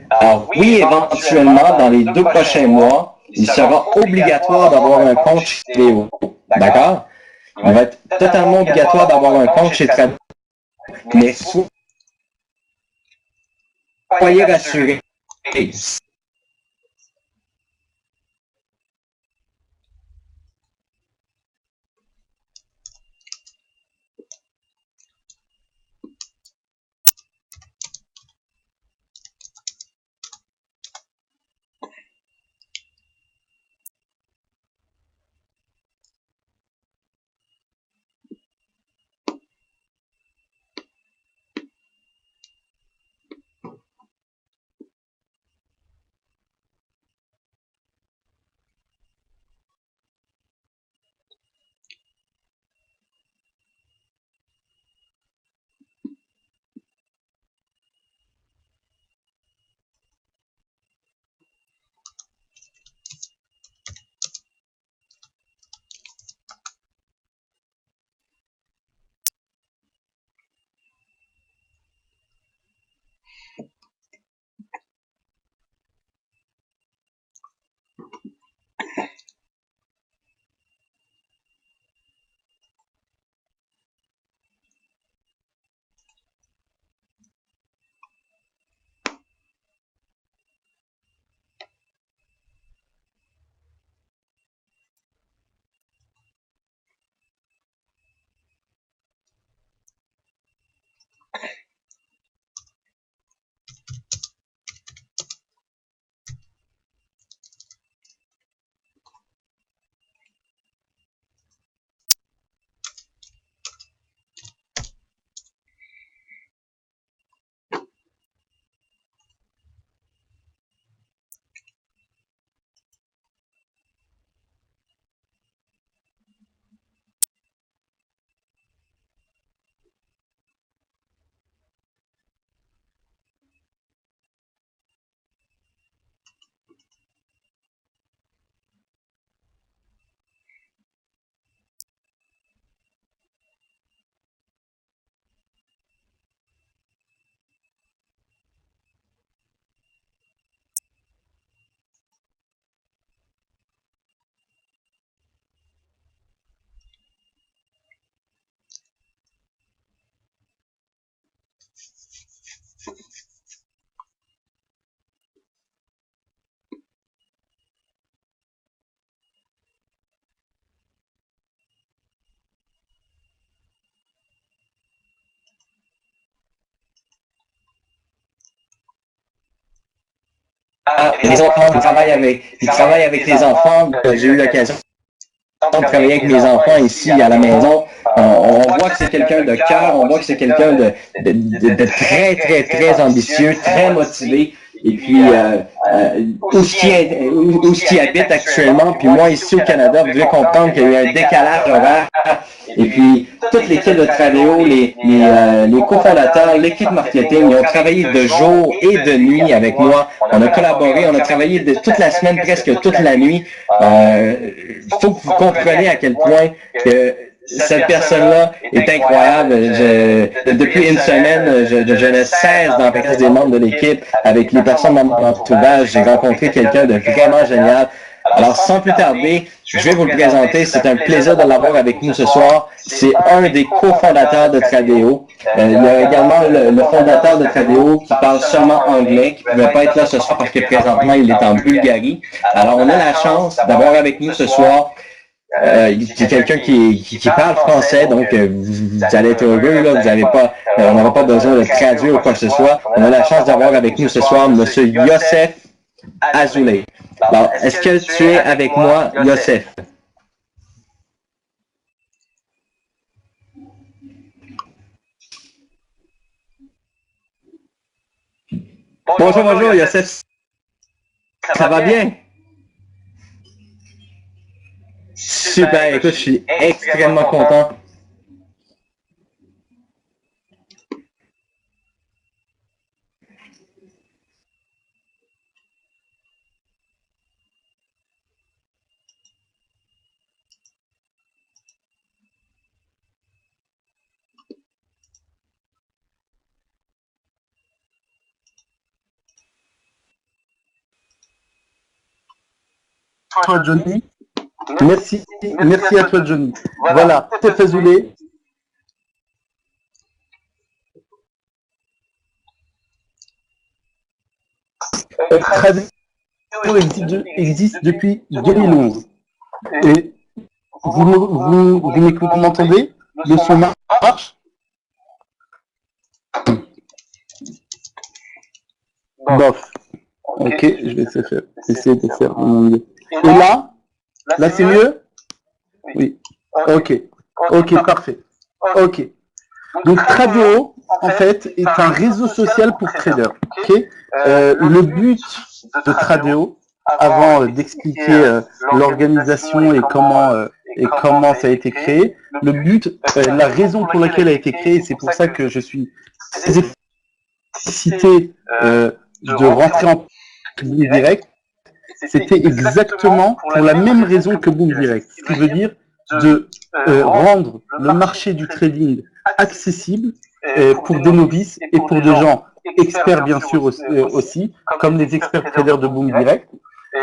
Alors oui, éventuellement, dans les 2 prochains mois, il sera obligatoire d'avoir un compte chez Tradeo. D'accord? Il va être totalement obligatoire d'avoir un compte chez Tradeo. Mais soyez rassurés. les enfants, il travaille avec les enfants. J'ai eu l'occasion de travailler avec mes enfants ici à la maison. On voit que c'est quelqu'un de cœur, on voit que c'est quelqu'un de très, très, très ambitieux, très motivé. Et puis, où ce qui habite actuellement, puis moi ici au Canada, vous devez comprendre qu'il y a eu un décalage horaire. Et puis, toute l'équipe de Tradeo, les cofondateurs, l'équipe marketing, ils ont travaillé de jour et de nuit avec moi. On a collaboré, on a travaillé toute la semaine, presque toute la nuit. Il faut que vous compreniez à quel point que cette personne-là est incroyable. Depuis une semaine, je ne cesse d'empêcher des membres de l'équipe avec les personnes dans mon entourage. J'ai rencontré quelqu'un de vraiment génial. Alors, sans plus tarder, je vais vous le présenter. C'est un plaisir de l'avoir avec nous ce soir. C'est un des cofondateurs de Tradeo. Il y a également le fondateur de Tradeo qui parle seulement anglais, qui ne pouvait pas être là ce soir parce que présentement, il est en Bulgarie. Alors, on a la chance d'avoir avec nous ce soir c'est quelqu'un qui parle français, donc vous allez être heureux, là, vous avez pas, on n'aura pas besoin de traduire ou quoi que ce soit. On a la chance d'avoir avec nous ce soir M. Youssef Azoulay. Alors, est-ce que tu es avec moi, Youssef? Bonjour, Youssef. Ça va bien? Super, écoute, je suis extrêmement content. Toi, Johnny. Merci à toi, Johnny. Voilà, Youssef Azoulay. Tradeo existe depuis 2011. Et vous m'entendez? Le son marche? Bof. Ok, je vais essayer de faire mon mieux. Et là c'est mieux? Oui. Ok, parfait. Ok. Donc Tradeo, en fait, est un réseau social pour traders. Okay, le but de Tradeo, avant d'expliquer l'organisation et comment ça a été créé, le but, la raison pour laquelle a été créé, c'est pour ça que je suis très excité de rentrer en public direct, c'était exactement pour la même raison que Boom Direct, ce qui veut dire de rendre le marché du trading accessible pour des novices et pour des gens experts bien sûr aussi, comme les experts traders de Boom Direct.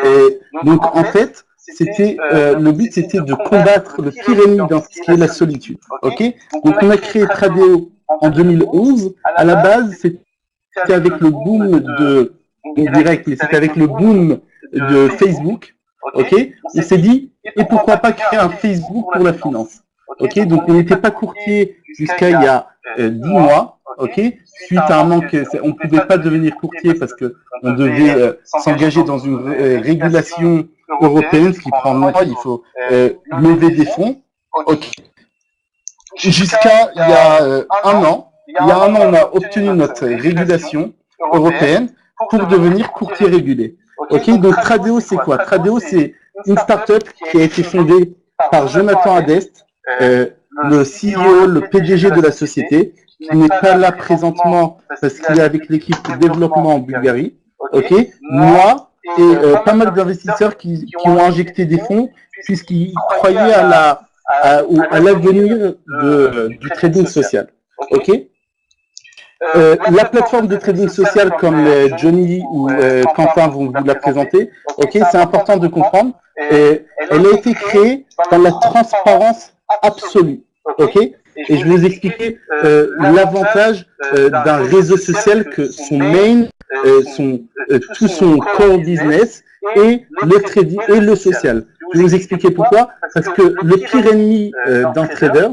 Et donc en fait, le but c'était de combattre le pire ennemi dans ce qui est la solitude. Ok, donc on a créé Tradeo en 2011. À la base, c'était avec le boom de Boom Direct, mais c'était avec le boom de Facebook, ok, on s'est dit, et pourquoi pas créer un Facebook pour la finance, ok, donc on n'était pas courtier jusqu'à il y a 10 mois, ok, suite à un manque, on ne pouvait pas devenir courtier parce que on devait s'engager dans une régulation européenne, ce qui prend longtemps, il faut lever des fonds, ok, jusqu'à il y a un an, on a obtenu notre régulation européenne pour devenir courtier régulé. Ok, donc Tradeo, c'est quoi? Tradeo, c'est une start-up qui a été fondée par Jonathan Adest, le CEO, le PDG de la société, qui n'est pas là présentement parce qu'il est avec l'équipe de développement en Bulgarie. Ok, moi et pas mal d'investisseurs qui ont injecté des fonds puisqu'ils croyaient à l'avenir du trading social. Ok. La plateforme de trading social, comme Johnny ou Quentin vont vous la présenter, ok, c'est important de comprendre. Elle a été créée dans la transparence absolue, ok. Et je vais vous expliquer l'avantage d'un réseau social que son main, tout son core business et le trading et le social. Je vais vous expliquer pourquoi. Parce que le pire ennemi d'un trader,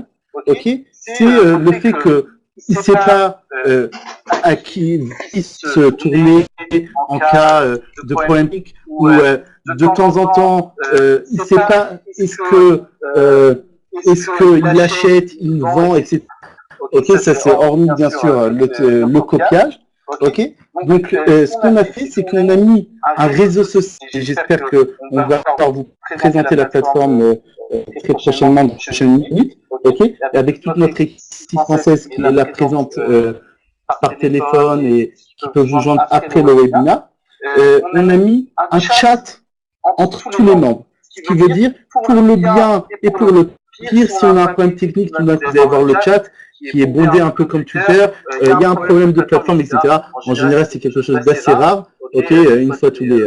ok, c'est le fait que il ne sait pas à qui se tourner en cas de problème ou de temps en temps, il ne sait pas est-ce qu'il achète, il vend, etc. Ok, ça c'est hormis bien sûr le copiage. Ok, donc ce qu'on a fait, c'est qu'on a mis un réseau social. J'espère qu'on va pouvoir vous présenter la plateforme très prochainement, dans les prochaines minutes. Ok, et avec toute notre équipe française qui est là présente par téléphone et qui peut vous joindre après le webinaire, on a mis un chat entre tous les membres. Ce qui veut dire, pour le bien et pour le pire, si on a un problème technique, vous allez avoir le chat qui est bondé un peu comme Twitter, il y a un problème de plateforme, etc. En général, c'est quelque chose d'assez rare, ok, une fois tous les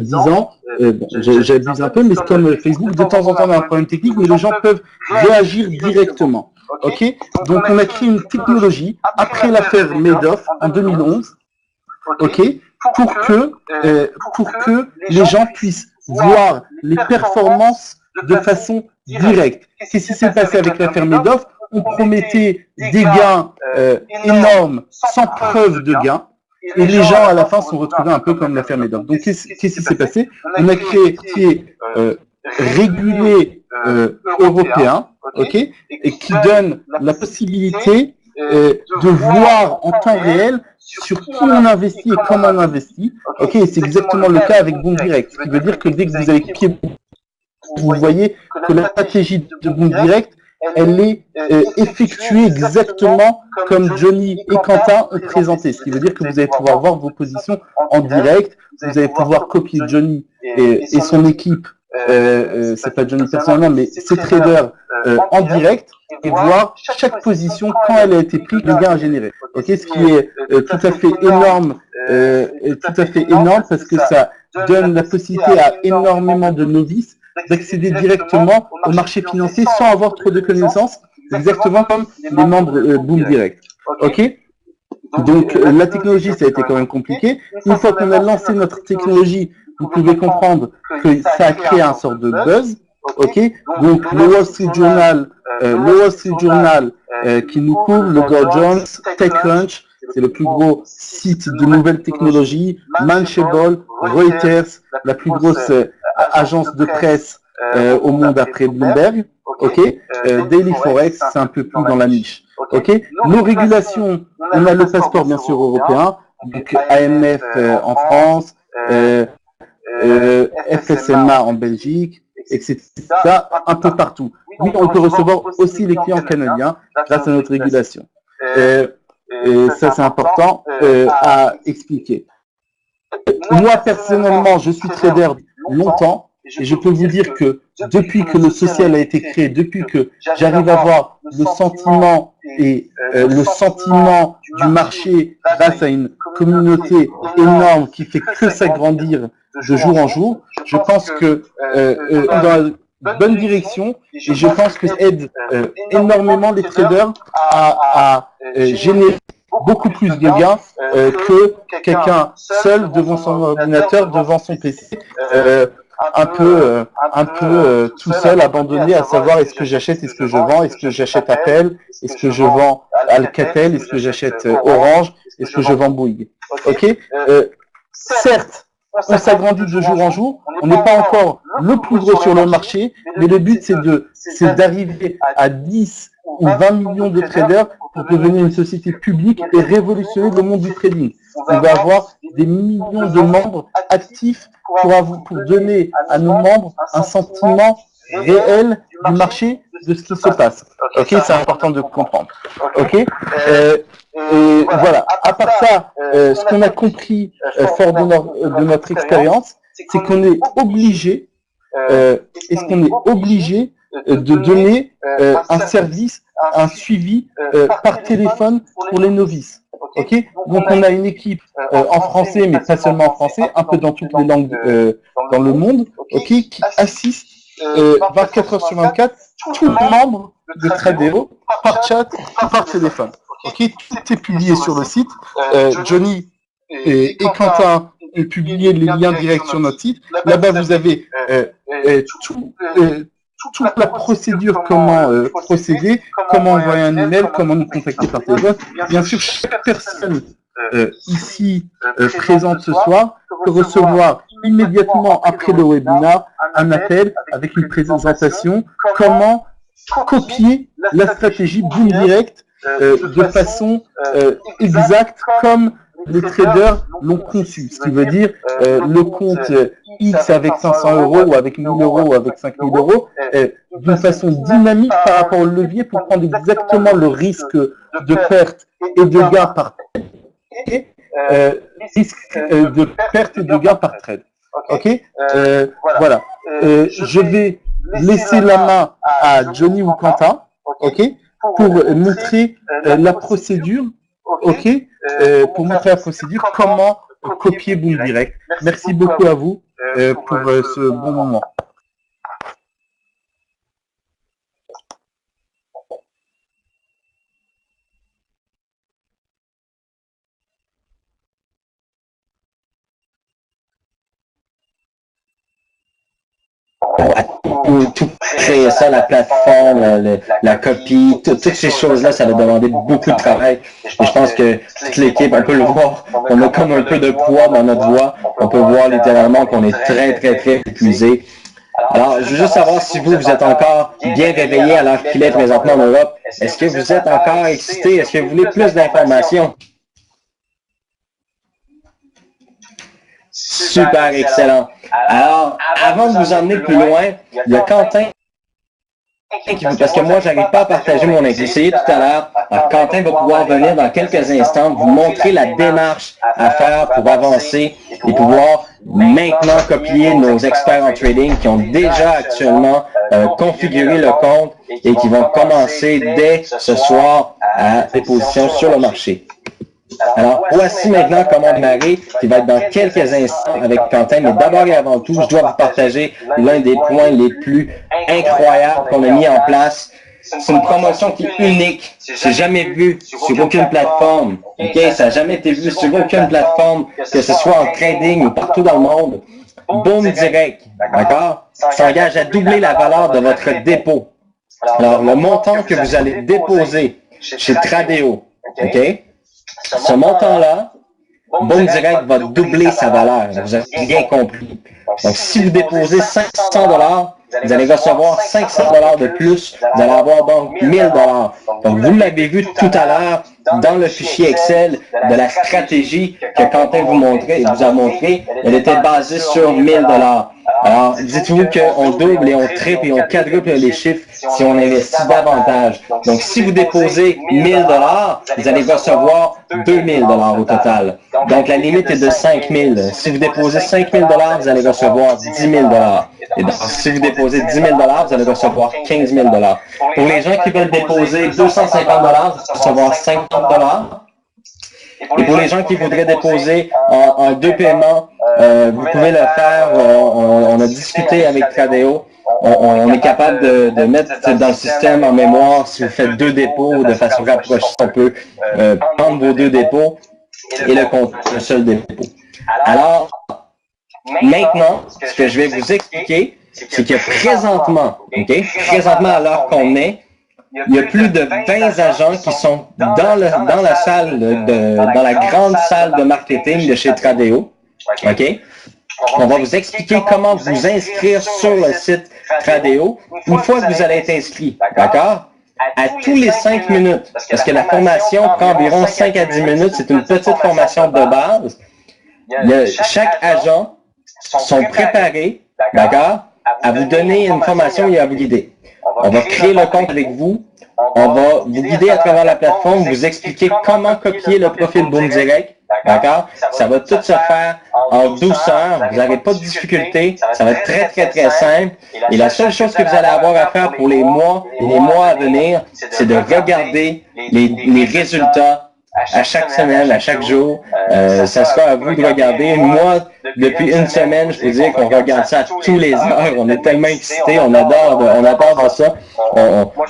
10 ans. Bon, j'abuse un peu, mais c'est comme Facebook, de temps en temps, on a un problème technique, mais les gens peuvent réagir directement. Ok, donc on a créé une technologie après l'affaire Madoff en 2011, ok, pour que les gens puissent voir les performances de façon directe. Qu'est-ce qui s'est passé avec l'affaire Madoff? On promettait des gains énormes sans preuve de gains, et les gens à la fin sont retrouvés un peu comme l'affaire Madoff. Donc qu'est-ce qui s'est passé? On a créé qui est régulé européen, ok, et qui donne la possibilité de voir en temps réel sur qui on investit et comment on investit. Ok, et c'est exactement le cas avec Boom Direct, ce qui veut dire que dès que vous avez cliqué, vous voyez que la stratégie de Boom Direct, elle est effectuée exactement comme Johnny et Quentin ont présenté, ce qui veut dire que vous allez pouvoir voir vos positions en direct, vous allez pouvoir copier Johnny et son équipe, c'est pas Johnny personnellement, mais ses traders en direct, et voir chaque position quand elle a été prise, le gain à générer. Ok, ce qui est tout à fait énorme parce que ça donne la possibilité à énormément de novices d'accéder directement au marché financier sans avoir trop de connaissances, exactement comme les membres Boom Direct. Ok, donc la technologie, ça a été quand même compliqué. Une fois qu'on a lancé notre technologie, vous pouvez comprendre que ça a créé un sort de buzz. Ok, donc le Wall Street Journal qui nous couvre, le Dow Jones, TechCrunch, c'est le plus gros site de nouvelles technologies, Mashable, Reuters, la plus grosse agence de presse au monde après Bloomberg, ok, Daily Forex, c'est un peu plus dans la niche, ok. Nos régulations, on a le passeport bien sûr européen, donc AMF en France, FSMA en Belgique, etc. un peu partout. Oui, on peut recevoir aussi les clients canadiens grâce à notre régulation. Et ça, c'est important à expliquer. Moi, personnellement, je suis trader longtemps et je peux vous dire que depuis que le social a été créé, depuis que j'arrive à avoir le sentiment du marché grâce à une communauté énorme qui fait que s'agrandir de jour en jour, je pense que dans la bonne direction et je pense que ça aide énormément les traders à générer beaucoup plus de gains que quelqu'un seul devant son ordinateur, devant son PC, un peu tout seul, abandonné à savoir est-ce que j'achète, est-ce que je vends, est-ce que j'achète Apple, est-ce que je vends Alcatel, est-ce que j'achète Orange, est-ce que je vends Bouygues. Ok, certes, on s'agrandit de jour en jour, on n'est pas encore le plus gros sur le marché, mais le but c'est d'arriver à 10 ou 20 millions de traders pour devenir une société publique et révolutionner le monde du trading. On va avoir des millions de membres actifs pour donner à nos membres un sentiment réel du marché de ce qui se passe. Ok, c'est important de comprendre. Ok, et voilà. À part ça, ce qu'on a compris fort de notre expérience, c'est qu'on est obligé, de donner un service, un suivi par téléphone pour les novices. Ok, donc on a une équipe en français, mais pas seulement en français, un peu dans toutes les langues dans le monde, ok, qui assiste 24 heures sur 24 tous les membres de Tradeo par chat ou par téléphone. Ok, tout est publié sur le site. Johnny et Quentin ont publié les liens directs sur notre site. Là-bas, vous avez toute la procédure, comment procéder, comment envoyer un email, comment nous contacter par téléphone. Bien sûr, chaque personne ici présente ce soir peut recevoir immédiatement après le webinaire un appel avec une présentation comment copier la stratégie Boom Direct de façon exacte comme les traders l'ont conçu. Ce qui veut dire le compte X avec 500 euros ou avec 1000 euros ou avec 5000 euros d'une façon dynamique par rapport au levier pour prendre exactement le risque de perte et de gain par risque de perte et de gain par trade. Ok, voilà. Je vais laisser la main à Johnny ou Quentin, ok, pour montrer la procédure, ok, pour montrer la procédure, comment copier Boom Direct. Merci beaucoup à vous pour ce bon moment. Tout créer ça, la plateforme, la copie, toutes ces choses-là, ça va demander beaucoup de travail. Et je pense que toute l'équipe, on peut le voir, on a comme un peu de poids dans notre voix. On peut voir littéralement qu'on est très épuisé. Alors, je veux juste savoir si vous êtes encore bien réveillé à l'heure qu'il est présentement en Europe. Est-ce que vous êtes encore excité? Est-ce que vous voulez plus d'informations? Super excellent. Alors, avant de vous emmener plus loin, il y a Quentin parce que moi, j'arrive pas à partager mon écran. J'ai essayé tout à l'heure. Quentin va pouvoir venir dans quelques instants vous montrer la démarche à faire pour avancer et pouvoir maintenant copier nos experts en trading qui ont déjà actuellement configuré le compte et qui vont commencer dès ce soir à des positions sur le marché. Alors, voici maintenant comment démarrer, qui va être dans quelques instants avec Quentin. Mais d'abord et avant tout, je dois vous partager l'un des points les plus incroyables qu'on a mis en place. C'est une promotion qui est unique. C'est jamais vu sur aucune plateforme. Ok, ça n'a jamais été vu sur aucune plateforme, que ce soit en trading ou partout dans le monde. Boom Direct, d'accord, s'engage à doubler la valeur de votre dépôt. Alors, le montant que vous allez déposer chez Tradeo, ok, ce montant-là, Boom Direct va doubler sa valeur. Vous avez bien compris. Donc, si vous déposez 500 $, vous allez recevoir 500 $ de plus. Vous allez avoir donc 1000 $. Donc, vous l'avez vu tout à l'heure dans le fichier Excel de la stratégie que Quentin vous a montré. Elle était basée sur 1000 $. Alors, dites-vous qu'on double et on triple et on quadruple les chiffres si on investit davantage. Donc, si vous déposez 1000 $, vous allez recevoir 2000 $ au total. Donc, la limite est de 5000. Si vous déposez 5000 $, vous allez recevoir 10 000 $. Et donc, si vous déposez 10 000 $, vous allez recevoir 15 000 $. Pour les gens qui veulent déposer 250 $, vous allez recevoir 50 $. Et pour les gens qui voudraient déposer en deux paiements, vous pouvez le faire. On a discuté avec Tradeo. On est capable de mettre dans le système en mémoire, si vous faites deux dépôts de façon rapprochée, on peut prendre vos deux dépôts et le seul dépôt. Alors, maintenant, ce que je vais vous expliquer, c'est que présentement, présentement à l'heure qu'on est, il y a plus de 20 agents qui sont dans la salle, dans la grande salle de marketing de chez Tradeo. OK? On va vous expliquer comment vous inscrire sur le site Tradeo une fois que vous allez être inscrit. D'accord? À tous les 5 minutes, parce que la formation prend environ 5 à 10 minutes, c'est une petite formation de base. Chaque agent sont préparés, d'accord, à vous donner une formation et à vous guider. On va créer le compte avec vous. On va vous guider à travers la plateforme, vous expliquer comment copier le profil Boom Direct. D'accord? Ça va tout se faire en douceur. Vous n'avez pas de difficulté. Ça va être très simple. Et la seule chose que vous allez avoir à faire pour les mois à venir, c'est de regarder les résultats à chaque semaine, à chaque jour. Ça sera à vous de regarder. Moi, depuis une semaine, je peux dire qu'on regarde ça tous les heures. On est tellement excités, on adore ça.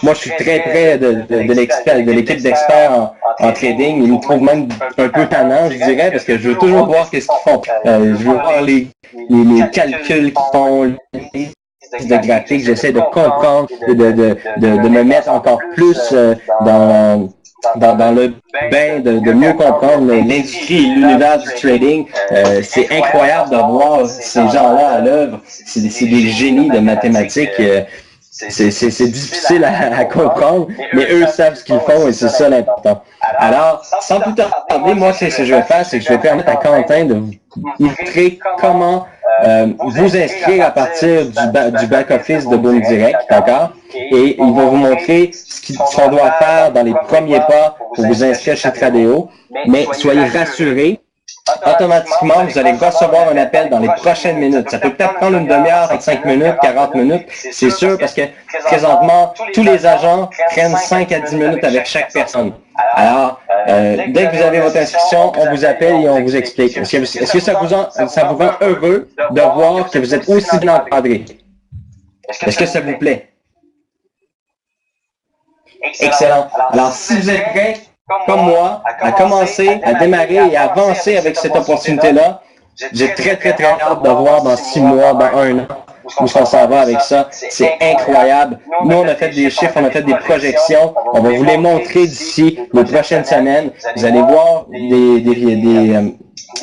Moi, je suis très près de l'équipe d'experts en trading. Ils me trouvent même un peu tannant, je dirais, parce que je veux toujours voir qu'est-ce qu'ils font. Je veux voir les calculs qu'ils font, les de graphique, j'essaie de comprendre, de me mettre encore plus dans le bain, de mieux comprendre l'industrie et l'univers du trading. C'est incroyable de voir ces gens-là à l'œuvre. C'est des génies de mathématiques. C'est difficile à comprendre, mais eux savent ce qu'ils font et c'est ça l'important. Alors, sans plus tarder, moi, ce que je vais faire, c'est que je vais permettre à Quentin de vous montrer comment vous inscrire à partir du back-office de Boom Direct, d'accord? Et il va vous montrer ce qu'on doit faire dans les premiers pas pour vous inscrire chez Tradeo. Mais soyez rassurés, automatiquement, vous allez recevoir un appel dans les prochaines minutes. Ça peut peut-être prendre une demi-heure, 25 minutes, 40 minutes, c'est sûr, parce que présentement, tous les agents prennent 5 à 10 minutes avec chaque personne. Alors, dès que vous avez votre inscription, on vous appelle et on vous explique. Est-ce que ça vous rend heureux de voir que vous êtes aussi bien encadré? Est-ce que ça vous plaît? Excellent. Alors, si vous êtes prêts, comme moi, à commencer, à démarrer et à avancer avec cette opportunité-là, j'ai très hâte de voir dans 6 mois, dans 1 an, où on s'en va avec ça. C'est incroyable. Nous, on a fait des chiffres, on a fait des projections. On va vous les montrer d'ici les prochaines semaines. Vous allez voir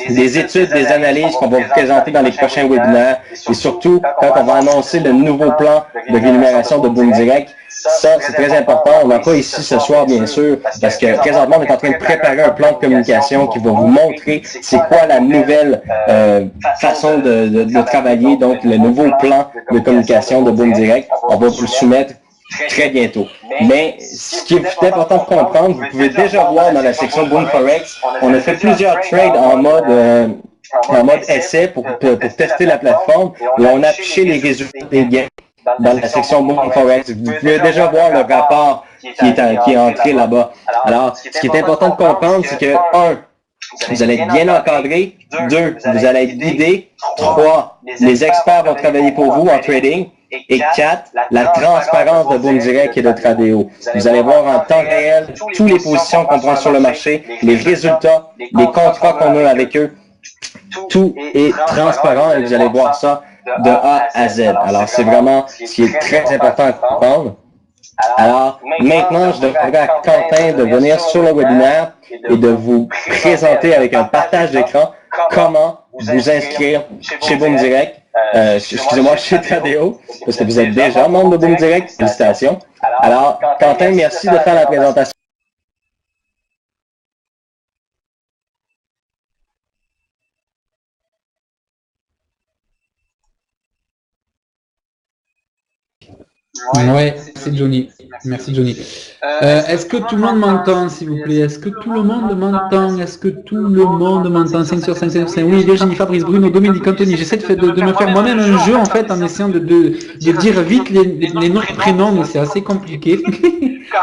des études, des analyses qu'on va vous présenter dans les prochains webinaires. Et surtout, quand on va annoncer le nouveau plan de rémunération de Boom Direct, ça, c'est très important. On n'a pas ici ce soir, bien sûr, parce que présentement, on est en train de préparer un plan de communication qui va vous montrer c'est quoi la nouvelle façon de travailler, donc le nouveau plan de communication de Boom Direct. On va vous le soumettre très bientôt. Mais ce qui est important de comprendre, vous pouvez déjà voir dans la section Boom Forex, on a fait plusieurs trades en mode essai pour tester la plateforme et on a affiché les résultats des gains dans la section Boom Forex. Vous pouvez déjà voir le rapport qui est entré là-bas. Alors, ce qui est important de comprendre, c'est que 1, vous allez être bien encadré. 2, vous allez être guidé. 3, les experts vont travailler pour vous en trading. Et 4, la transparence de Boom Direct et de Tradeo. Vous allez voir en temps réel toutes les positions qu'on prend sur le marché, les résultats, les contrats qu'on a avec eux. Tout est transparent et vous allez voir ça de A à Z. Alors, c'est vraiment ce qui est très important à comprendre. Alors, maintenant, je demanderai à Quentin de venir sur le webinaire et de vous présenter avec un partage d'écran comment vous inscrire chez Boom Direct, excusez-moi, chez Tradeo, parce que vous êtes déjà membre de Boom Direct. Félicitations. Alors, Quentin, merci de faire la présentation. Ouais, c'est Johnny. Merci Johnny. Est-ce que tout le monde m'entend, s'il vous plaît? Est-ce que tout le monde m'entend? Est-ce que tout le monde m'entend? 5 sur 5, 5 sur 5. Oui, Virginie, Fabrice, Bruno, Dominique, Anthony. J'essaie de me faire moi-même un jeu, en fait, en essayant de dire vite les noms et prénoms, mais c'est assez compliqué.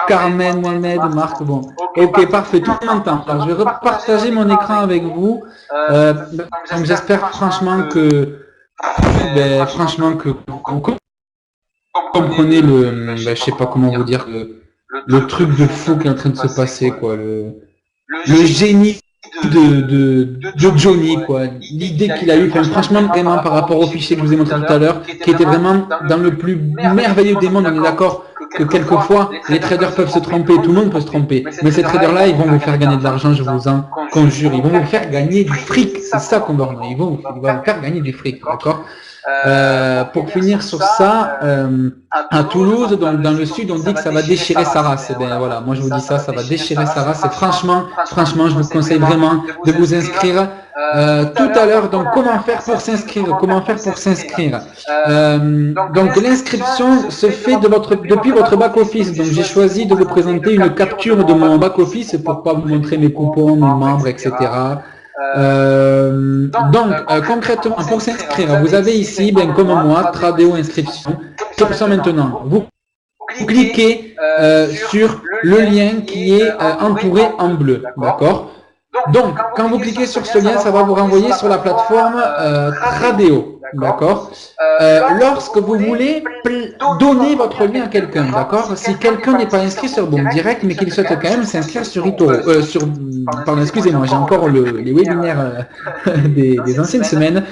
Carmen, Mohamed, Marc, bon. Ok, parfait, tout le monde m'entend. Alors, je vais repartager mon écran avec vous. Donc, j'espère franchement que vous comprenez je sais pas comment vous dire, le truc de fou qui est en train de se passer, quoi, le génie de Johnny, quoi, l'idée qu'il a eue, franchement, vraiment, par rapport au fichier que je vous ai montré tout à l'heure, qui était vraiment dans le plus merveilleux des mondes. On est d'accord que quelquefois, les traders peuvent se tromper, tout le monde peut se tromper, mais ces traders-là, ils vont vous faire gagner de l'argent, je vous en conjure, ils vont vous faire gagner du fric, c'est ça qu'on va dire, ils vont vous faire gagner du fric, d'accord? Pour finir sur ça, à Toulouse, donc dans le sud, on dit que ça va déchirer sa race. Et bien voilà, moi je vous dis ça va déchirer sa race. Et franchement, je vous conseille vraiment de vous inscrire. Tout à l'heure, donc comment faire pour s'inscrire? Donc l'inscription se fait depuis votre back-office. Donc j'ai choisi de vous présenter une capture de mon back-office pour pas vous montrer mes coupons, mes membres, etc. Concrètement, pour s'inscrire, vous avez ici, bien comme moi, Tradeo inscription. Comme ça maintenant, vous cliquez sur le lien qui est entouré en bleu, d'accord? Donc, quand vous cliquez sur ce lien, ça va vous renvoyer sur la plateforme Tradeo, d'accord? Lorsque vous voulez donner votre lien à quelqu'un, d'accord? Si quelqu'un n'est pas inscrit sur Boom Direct, mais qu'il souhaite quand même s'inscrire sur eToro, pardon, excusez-moi, j'ai encore les webinaires des anciennes semaines.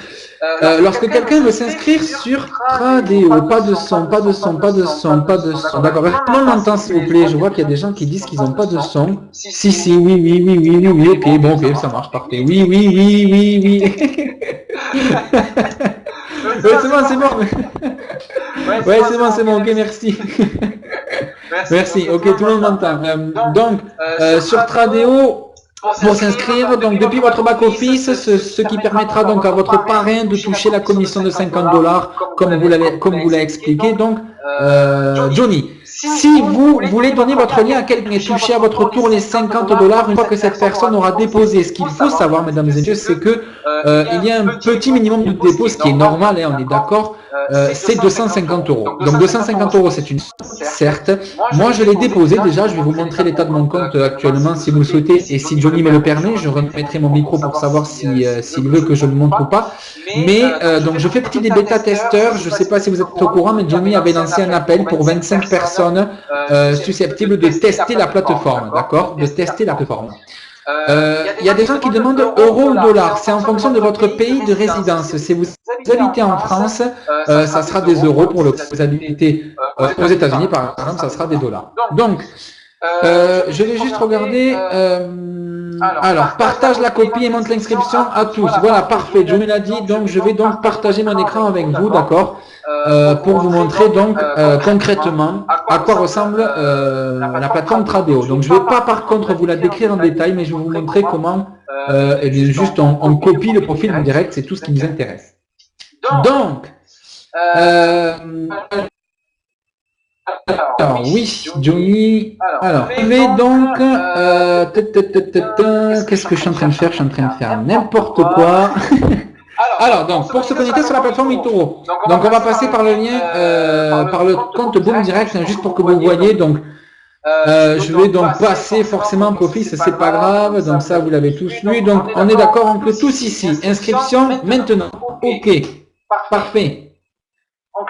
lorsque quelqu'un veut s'inscrire sur Tradeo, pas de son, pas de son, pas de son, pas de son. D'accord, tout le monde m'entend s'il vous plaît. Je vois qu'il y a des gens qui disent qu'ils n'ont pas de son. Si, si, oui, oui, oui, oui, oui, oui, ok, bon, ok, ça marche, parfait. Oui, oui, oui, oui, oui. Ouais, c'est bon, c'est bon. Ouais, c'est bon, ok, merci. Merci, ok, tout le monde m'entend. Donc, sur Tradeo, pour s'inscrire, donc depuis votre back-office, ce qui permettra donc à votre parrain de toucher la commission de 50 $, comme vous l'a expliqué, donc, Johnny. Si vous voulez donner votre lien à quelqu'un et toucher à votre tour les 50 $, une fois que cette personne aura déposé, ce qu'il faut savoir, mesdames et messieurs, c'est que il y a un petit minimum de dépôt, ce qui est normal, hein, on est d'accord, c'est 250 €. Donc 250 €, c'est une certes. Moi, je l'ai déposé déjà. Je vais vous montrer l'état de mon compte actuellement, si vous le souhaitez, et si Johnny me le permet, je remettrai mon micro pour savoir s'il veut que je le montre ou pas. Mais donc, je fais partie des bêta-testeurs. Je ne sais pas si vous êtes au courant, mais Johnny avait lancé un appel pour 25 personnes susceptibles de tester la plateforme, d'accord, de tester la plateforme. Il y a des gens qui demandent euros ou dollars. C'est en fonction de votre pays de résidence. Si vous habitez en France, ça sera des euros. Pour le cas où vous habitez aux États-Unis, par exemple, ça sera des dollars. Donc, je vais juste regarder. Alors, partage la copie et monte l'inscription à tous. Voilà, parfait. Je me l'ai dit. Donc, je vais donc partager mon écran avec vous, d'accord, pour vous montrer donc concrètement à quoi ressemble la plateforme Tradeo. Donc, je ne vais pas par contre vous la décrire en détail, mais je vais vous montrer comment juste on copie le profil en direct. C'est tout ce qui nous intéresse. Donc, alors oui, Johnny. Alors, je vais donc. Qu'est-ce que je suis en train de faire? Je suis en train de faire n'importe quoi. Alors, donc, pour se connecter sur la plateforme eToro, donc on va passer par le lien, par le compte Boom Direct, hein, juste pour que vous voyez. Donc, je vais donc passer forcément en profil, c'est pas grave. Donc ça, vous l'avez tous lu. Donc, on est d'accord, on peut tous ici. Inscription maintenant. Ok, parfait.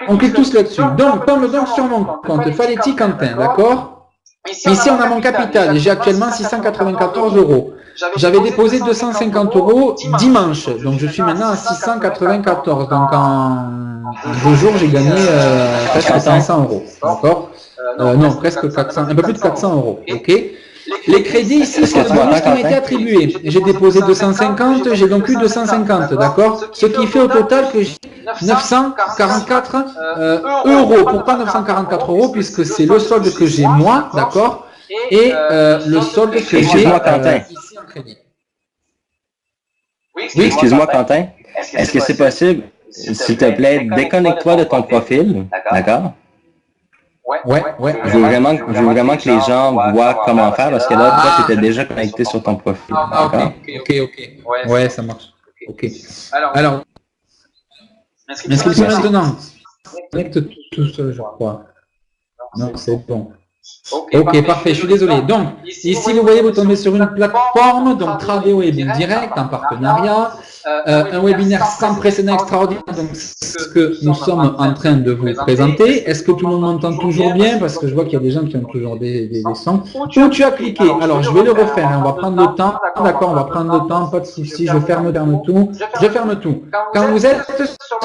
On clique tous là-dessus. Donc, tombe donc sur mon compte Faletti Quentin, d'accord? Ici, on a mon capital et j'ai actuellement 694 €. J'avais déposé 250 € dimanche, donc je suis maintenant à 694. Donc, en 2 jours, j'ai gagné presque 500 €, d'accord? Non, presque 400, un peu plus de 400 €, ok? Les crédits ici, c'est le bonus qui m'a été attribué. J'ai déposé 250, j'ai donc eu 250, d'accord? Ce qui fait au total que j'ai 944 €. Pourquoi 944 €? Puisque c'est le solde que j'ai moi, d'accord? Et le solde que j'ai ici en crédit. Oui, excuse-moi Quentin. Est-ce que c'est possible, s'il te plaît, déconnecte-toi de ton profil, d'accord? Ouais. Je veux vraiment que les gens voient comment faire, parce que là, toi, tu étais déjà connecté sur ton profil. D'accord? Ok. Ouais, ça marche. Ok. Alors, inscription maintenant. Connecte tout seul, je crois. Non, c'est bon. Ok, parfait, je suis désolé. Donc, ici, vous voyez, vous tombez sur une plateforme, donc Tradeo et Boom Direct, en partenariat. Un webinaire sans précédent extraordinaire, donc c'est ce que nous sommes en train de vous présenter. Est-ce que tout le monde m'entend toujours bien? Parce que je vois qu'il y a des gens qui ont toujours des sons. Où tu as cliqué? Alors, je vais le refaire, hein. On va prendre le temps. D'accord, on va prendre le temps, pas de souci. Je ferme tout. Je ferme tout. Quand vous êtes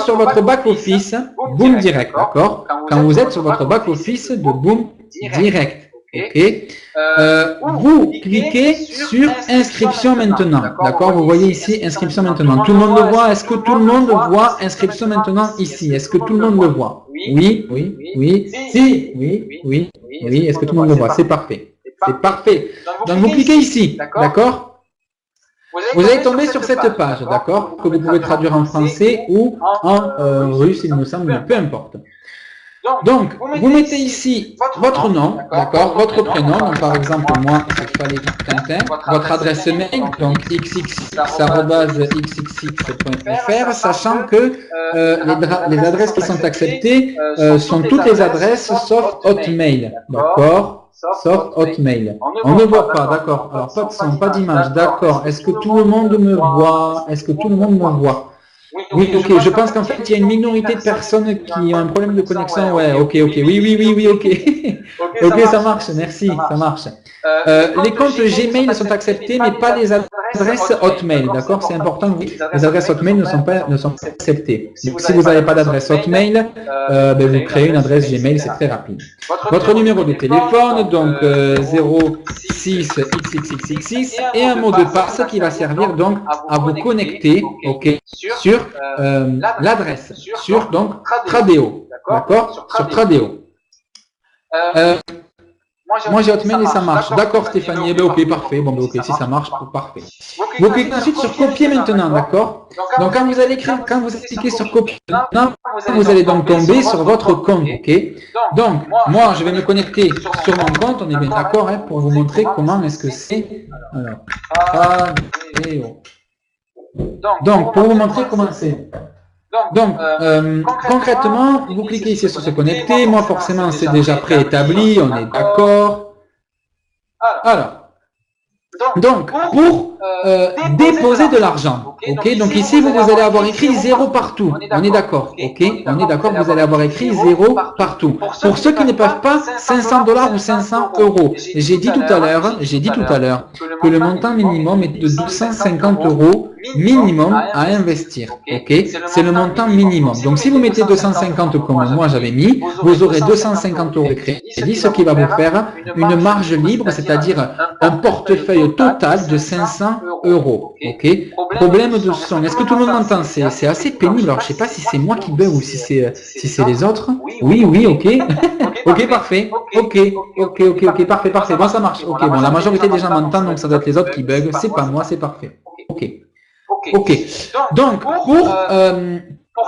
sur votre back-office, Boom Direct, d'accord? Quand vous êtes sur votre back-office de Boom Direct. Ok. Vous cliquez sur inscription maintenant. D'accord. Vous voyez ici inscription maintenant. Tout le monde le voit. Est-ce que tout le monde voit inscription maintenant ici? Est-ce que tout le monde le voit? Oui. Si. Oui. Est-ce que tout le monde le voit? C'est parfait. C'est parfait. Donc vous cliquez ici. D'accord. Vous allez tomber sur cette page. D'accord. Que vous pouvez traduire en français ou en russe, il me semble. Peu importe. Donc, vous mettez ici votre nom, d'accord, votre prénom, donc par exemple, moi, c'est Faletti Quentin, votre adresse mail, donc xxx@xxx.fr, sachant que les adresses qui sont acceptées sont toutes les adresses sauf Hotmail, d'accord, sauf Hotmail. On ne voit pas, d'accord, alors pas de son, pas d'image, d'accord, est-ce que tout le monde me voit? Est-ce que tout le monde me voit? Oui, ok, je pense qu'en fait, il y a une minorité de personnes qui ont un problème de connexion. Ouais, ok, oui, ok. Ok, ça marche, merci, ça marche. Les comptes Gmail sont acceptés, mais pas les adresses Hotmail, d'accord? C'est important que les adresses Hotmail ne sont pas acceptées. Donc, si vous n'avez pas d'adresse Hotmail, vous créez une adresse Gmail, c'est très rapide. Votre numéro de téléphone, donc 06xxxxx, et un mot de passe qui va servir donc à vous connecter, ok, sur l'adresse, sur donc Tradeo, d'accord? Sur Tradeo. Moi j'ai Hotmail et ça marche. D'accord Stéphanie, eh bien, ok, parfait. Bon, ben, ok, si ça marche, parfait. Vous cliquez ensuite sur copier maintenant, d'accord? Donc quand vous allez écrire, quand vous cliquez sur copier maintenant, vous allez donc tomber sur votre compte, ok? Donc, moi je vais me connecter sur mon compte, on est bien d'accord, hein, pour vous montrer comment est-ce que c'est. Alors, Tradeo. Donc, pour vous montrer comment c'est. Donc, concrètement, vous cliquez ici sur se connecter. Moi, forcément, c'est déjà préétabli, on est d'accord. Alors, donc, pour déposer de l'argent, ok, donc ici, vous allez avoir écrit 0 partout. On est d'accord, ok, on est d'accord, vous allez avoir écrit 0 partout. Pour ceux qui ne peuvent pas, 500 $ ou 500 €. J'ai dit tout à l'heure que le montant minimum est de 250 € minimum à investir, ok, c'est le montant minimum. Donc si vous mettez 250 comme moi j'avais mis, vous aurez 250 € de crédit, ce qui va vous faire une marge libre, c'est-à-dire un portefeuille total de 500 €, ok. Problème de son, est-ce que tout le monde m'entend? C'est assez pénible, alors je sais pas si c'est moi qui bug ou si c'est les autres. Oui, ok. Ok, parfait, ok, parfait, bon ça marche, ok, bon la majorité des gens m'entendent, donc ça doit être les autres qui bug, c'est pas moi, c'est parfait, ok. Donc, pour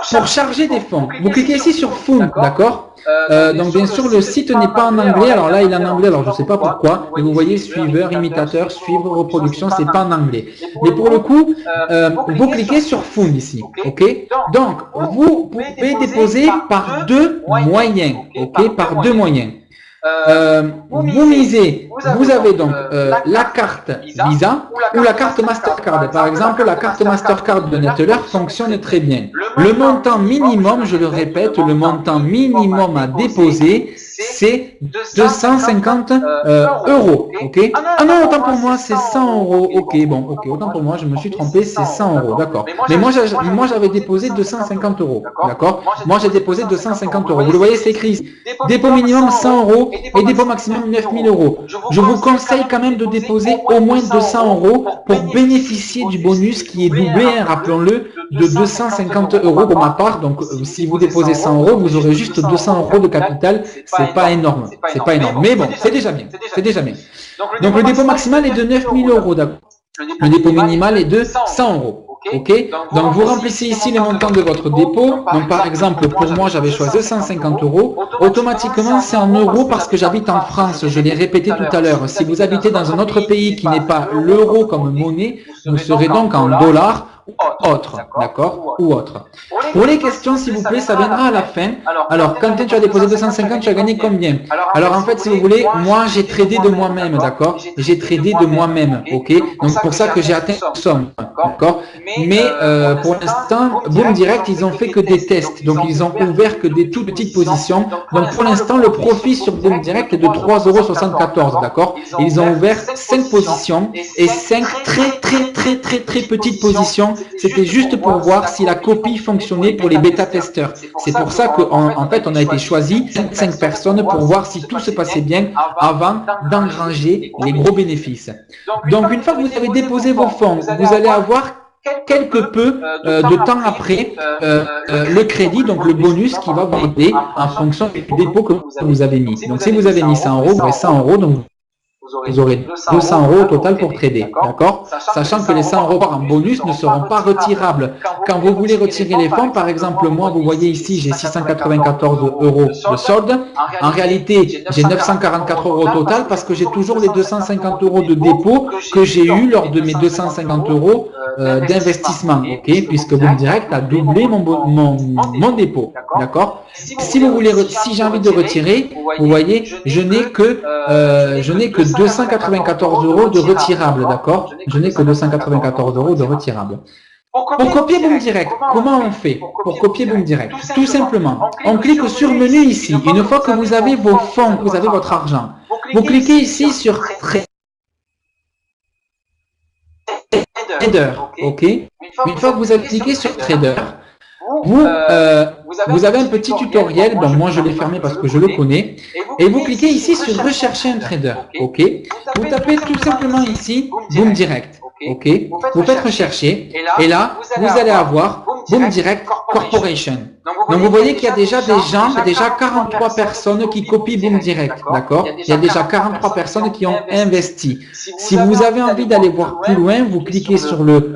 charger des fonds, vous cliquez ici sur Fonds, d'accord? Donc, bien sûr, le site n'est pas en anglais. Alors là, il est en anglais, alors je ne sais pas pourquoi. Mais vous voyez, suiveur, imitateur, suivre, reproduction, c'est pas en anglais. Mais pour le coup, vous cliquez sur Fonds ici, ok? Donc, vous pouvez déposer par deux moyens, ok? Par deux moyens. Vous misez, vous avez donc la carte Visa ou la carte Mastercard. Par exemple, la carte Mastercard de Neteller fonctionne très bien. Le montant minimum, je le répète, le montant minimum à déposer, c'est 250 €. Ok? Ah non, autant pour moi, c'est 100 €. Ok, bon, ok, autant pour moi, je me suis trompé, c'est 100 €. D'accord. Mais moi, j'avais déposé 250 €. D'accord? Moi, j'ai déposé 250 €. Vous le voyez, c'est écrit. Dépôt minimum 100 € et dépôt maximum 9000 €. Je vous conseille quand même de déposer au moins 200 € pour bénéficier du bonus qui est doublé, hein, rappelons-le, de 250 € pour ma part. Donc, si vous déposez 100 €, vous aurez juste 200 € de capital. C'est pas énorme. C'est pas énorme. Mais bon, c'est déjà bien. C'est déjà bien. Donc, le dépôt maximal est de 9000 €. D'accord. Le dépôt minimal est de 100 €. Ok, donc vous remplissez ici les montants de votre dépôt. Donc par exemple, pour moi, j'avais choisi 250 €. Automatiquement, c'est en euros parce que j'habite en France. Je l'ai répété tout à l'heure. Si vous habitez dans un autre pays qui n'est pas l'euro comme monnaie, vous serez donc en dollars ou autre, d'accord, ou autre. Pour les questions, s'il vous plaît, ça viendra à la fin. Alors, quand tu as déposé 250, tu as gagné combien? Alors, en fait, si vous voulez, moi, j'ai tradé de moi-même, d'accord? J'ai tradé de moi-même, ok? Donc, c'est pour ça que j'ai atteint une somme, d'accord? Mais, pour l'instant, Boom Direct, ils ont fait que des tests. Donc, ils ont ouvert que des toutes petites positions. Donc, pour l'instant, le profit sur Boom Direct est de 3,74 €, d'accord? Ils ont ouvert 5 positions et 5 très petites positions. C'était juste pour voir si la copie fonctionnait pour les bêta-testeurs. C'est pour ça qu'en fait, on a été choisi 5 personnes pour voir si tout se passait bien avant d'engranger les gros bénéfices. Donc, une fois que vous avez déposé vos fonds, vous allez avoir quelque peu de temps après le crédit, donc le bonus qui va vous aider en fonction du dépôt que vous avez mis. Donc, si vous avez mis 100 €, vous aurez 100 €, donc vous aurez 200 € au total pour trader, d'accord? Sachant que les 100 € en bonus ne seront pas retirables. Quand vous voulez retirer les fonds, par exemple, moi, vous voyez ici, j'ai 694 € de solde. En réalité, j'ai 944 € au total parce que j'ai toujours les 250 € de dépôt que j'ai eu lors de mes 250 € d'investissement, ok? Puisque Boom Direct a doublé mon dépôt, d'accord? Si vous voulez, si j'ai envie de retirer, vous voyez, je n'ai que 294 € de retirable, d'accord? Je n'ai que 294 € de retirable. Pour copier Boom Direct, comment on fait pour copier Boom Direct? Tout simplement, on clique sur menu ici. Une fois que vous avez vos fonds, que vous avez votre argent, vous cliquez ici sur Trader, ok? Une fois que vous avez cliqué sur Trader, vous avez un petit tutoriel, bon moi je l'ai fermé parce que je le connais, et vous cliquez ici sur rechercher un trader, ok? Vous tapez tout simplement ici Boom Direct, ok? Vous faites rechercher, et là vous allez avoir Boom Direct Corporation. Donc vous voyez qu'il y a déjà des gens, déjà 43 personnes qui copient Boom Direct, d'accord? Il y a déjà 43 personnes qui ont investi. Si vous avez envie d'aller voir plus loin, vous cliquez sur le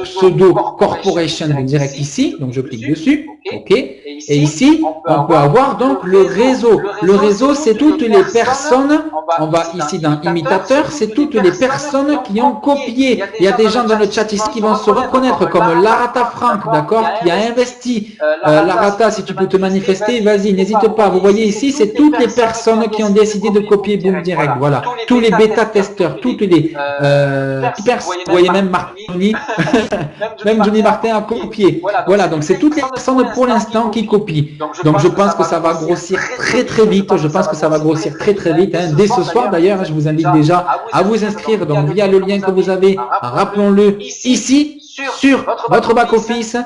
pseudo Corporation Boom Direct ici, donc je clique dessus, ok? Et ici, on peut avoir donc le réseau. Le réseau, c'est toutes les personnes, on va ici dans imitateur, c'est toutes les personnes qui ont copié. Il y a des gens dans le chat ici qui vont se reconnaître comme Larata Frank, d'accord, qui a investi. Larata, si tu peux te manifester, vas-y, n'hésite pas. Vous voyez ici, c'est toutes les personnes qui ont décidé de copier Boom Direct. Voilà, tous les bêta-testeurs, toutes les personnes, vous voyez même Martini, même Johnny Martin a copié. Voilà, donc c'est toutes les personnes pour l'instant qui copient. Donc je pense que ça va grossir très très vite. Je pense que ça va grossir très très vite. Hein. Dès ce soir d'ailleurs, je vous invite déjà à vous inscrire donc via le lien que vous avez, rappelons-le, ici sur votre back-office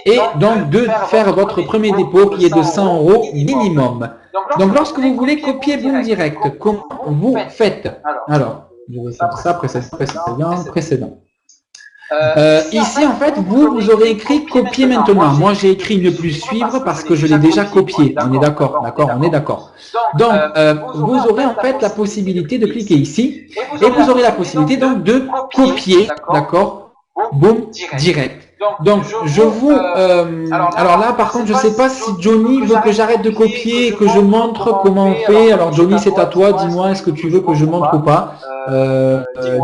et donc de faire votre premier dépôt qui est de 100 € minimum. Donc lorsque vous voulez copier Boom Direct, comment vous faites? Alors, je vais faire ça, précédent. Ici, en fait, vous aurez écrit copier maintenant. Moi, j'ai écrit ne plus suivre parce que je l'ai déjà copié. On est d'accord, on est d'accord. Donc, vous aurez en fait la possibilité de cliquer ici et vous aurez la possibilité donc de copier, d'accord, Boom Direct. Donc, je vous... alors là, par contre, je ne sais pas si Johnny veut que j'arrête de copier et que je montre comment on fait. Alors, Johnny, c'est à toi. Dis-moi, est-ce que tu veux que je montre ou pas?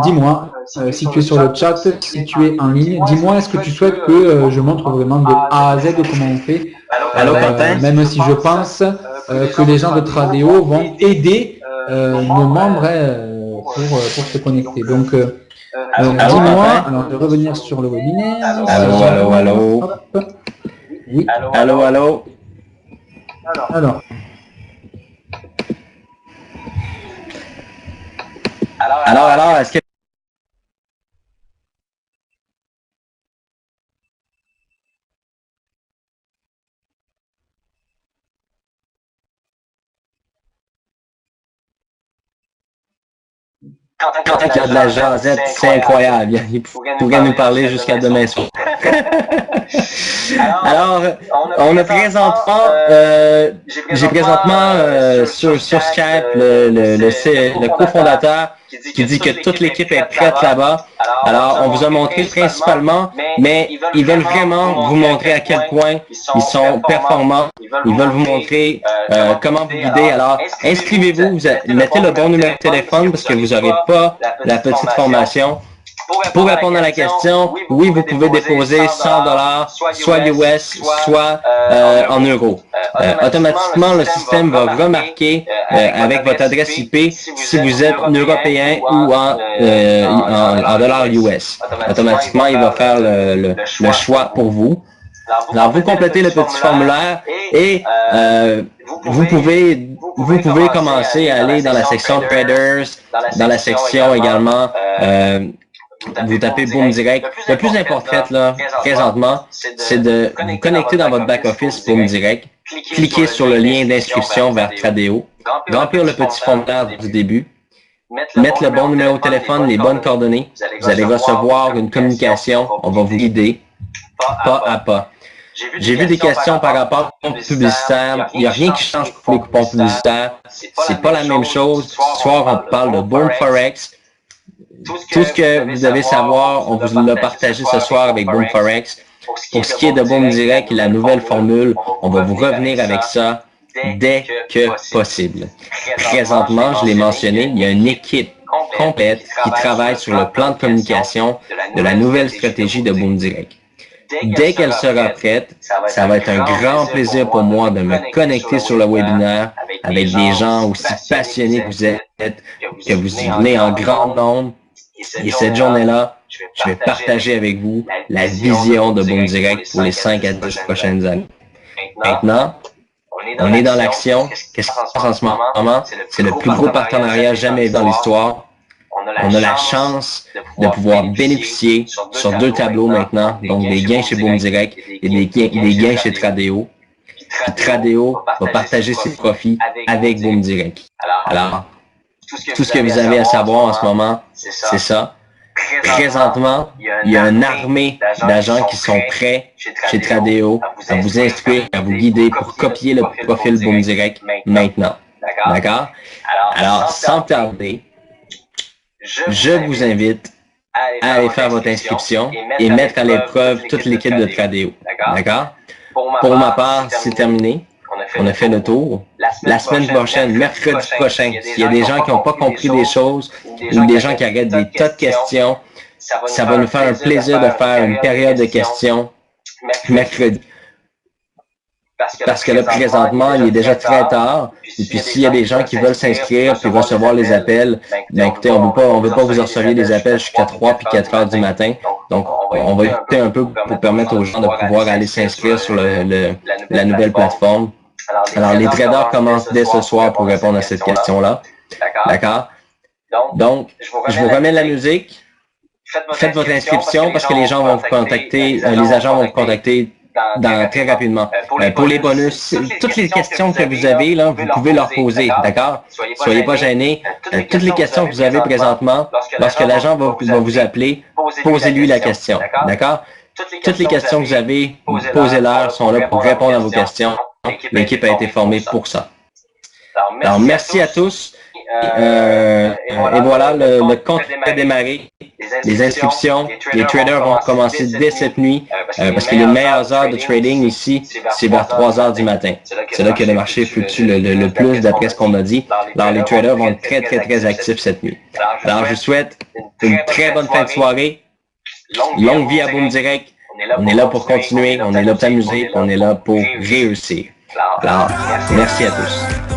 Dis-moi, si tu es sur le chat, si tu es en ligne, dis-moi, est-ce que tu souhaites que je montre vraiment de A à Z comment on fait? Même si je pense que les gens de Tradeo vont aider nos membres pour se connecter. Donc, dis-moi, alors je vais revenir sur le webinaire. Allô. Oui. Allô. Alors, est-ce que... Quand il y a de la jasette, c'est incroyable. Il pourrait nous parler jusqu'à demain soir. Alors, on a présentement, j'ai présentement sur Skype le cofondateur qui dit que toute l'équipe est prête là-bas. Alors, on vous a montré principalement, mais ils veulent vraiment vous montrer à quel point ils sont performants. Ils veulent vous montrer comment vous guider. Alors, inscrivez-vous, mettez le bon numéro de téléphone parce que vous n'aurez pas la petite formation. Pour répondre à la question, oui, vous pouvez déposer 100 $, soit US, soit en euros. Automatiquement, le système va remarquer avec votre adresse IP si vous êtes Européen ou en dollars US. Automatiquement, il va faire le choix pour vous. Alors, vous complétez le petit formulaire et vous pouvez commencer à aller dans la section Traders, dans la section également vous tapez Boom Direct. Le plus important là, présentement, c'est de vous connecter dans votre back-office Boom Direct, cliquer sur le lien d'inscription vers Tradeo, remplir le petit formulaire du début, mettre le bon numéro de téléphone, les bonnes coordonnées. Vous allez recevoir une communication, on va vous guider pas à pas. J'ai vu des questions par rapport aux coupons publicitaires. Il n'y a rien qui change pour les coupons publicitaires. C'est pas la même chose. Ce soir, on parle de Boom Forex. Tout ce que vous devez savoir, on vous l'a partagé ce soir avec Boom Forex. Pour ce qui est de Boom Direct et la nouvelle formule, on va vous revenir avec ça dès que possible. Présentement, je l'ai mentionné, il y a une équipe complète qui travaille sur le plan de communication de la nouvelle stratégie de Boom Direct. Dès qu'elle sera prête, ça va être un grand plaisir pour moi de me connecter sur le webinaire avec des gens aussi passionnés que vous êtes, que vous y venez en grand nombre. Et cette journée-là, je vais partager avec vous la vision de Boom Direct pour les 5 à 10 prochaines années. Maintenant, on est dans l'action. Qu'est-ce qui se passe en ce moment? C'est le plus gros partenariat jamais vu dans l'histoire. On a la chance de pouvoir bénéficier sur 2 tableaux maintenant, donc des gains chez Boom Direct et des gains chez Tradeo. Puis Tradeo va partager ses profits avec Boom Direct. Alors, tout ce que vous avez à savoir en ce moment, c'est ça. Présentement, il y a une armée d'agents qui sont prêts chez Tradeo à vous instruire, à vous guider pour copier le profil Boom Direct maintenant. D'accord? Alors, sans tarder, je vous invite à aller faire votre inscription et mettre à l'épreuve toute l'équipe de Tradeo. D'accord? Pour ma part, c'est terminé. On a fait le tour. La semaine prochaine, mercredi prochain, s'il y a des gens qui n'ont pas compris des choses ou des gens qui arrêtent des tas de questions, ça va nous faire un plaisir de faire une période de questions mercredi. Parce que là, présentement, il est déjà très tard. Et puis, s'il y a des gens qui veulent s'inscrire puis recevoir les appels, ben écoutez, on veut pas que vous receviez des appels jusqu'à 3 puis 4 heures du matin. Donc, on va écouter un peu pour permettre aux gens de pouvoir aller s'inscrire sur la nouvelle plateforme. Alors, les traders commencent dès ce soir pour répondre à cette question-là. D'accord? Donc, je vous remets la musique. Faites votre inscription parce que les gens vont vous contacter, les agents vont vous contacter très rapidement. Pour les bonus, toutes les questions que vous avez, là, vous pouvez leur poser, d'accord? Soyez pas gênés. Toutes les questions que vous avez présentement, lorsque l'agent va vous appeler, posez-lui la question, d'accord? Toutes les questions que vous avez, posez-leur, sont là pour répondre à vos questions. L'équipe a été formée pour ça. Alors, merci à tous. Et voilà, le compte a démarré. Les inscriptions, les traders vont commencer dès cette nuit parce que les meilleures heures de trading ici, c'est vers 3 heures du matin. C'est là que le marché fluctue le plus d'après ce qu'on m'a dit. Alors, les traders vont être très, très, très actifs cette nuit. Alors, je vous souhaite une très bonne fin de soirée. Longue vie à Boom Direct. On est là pour continuer, on est là pour s'amuser, on est là pour réussir. Alors, merci à tous.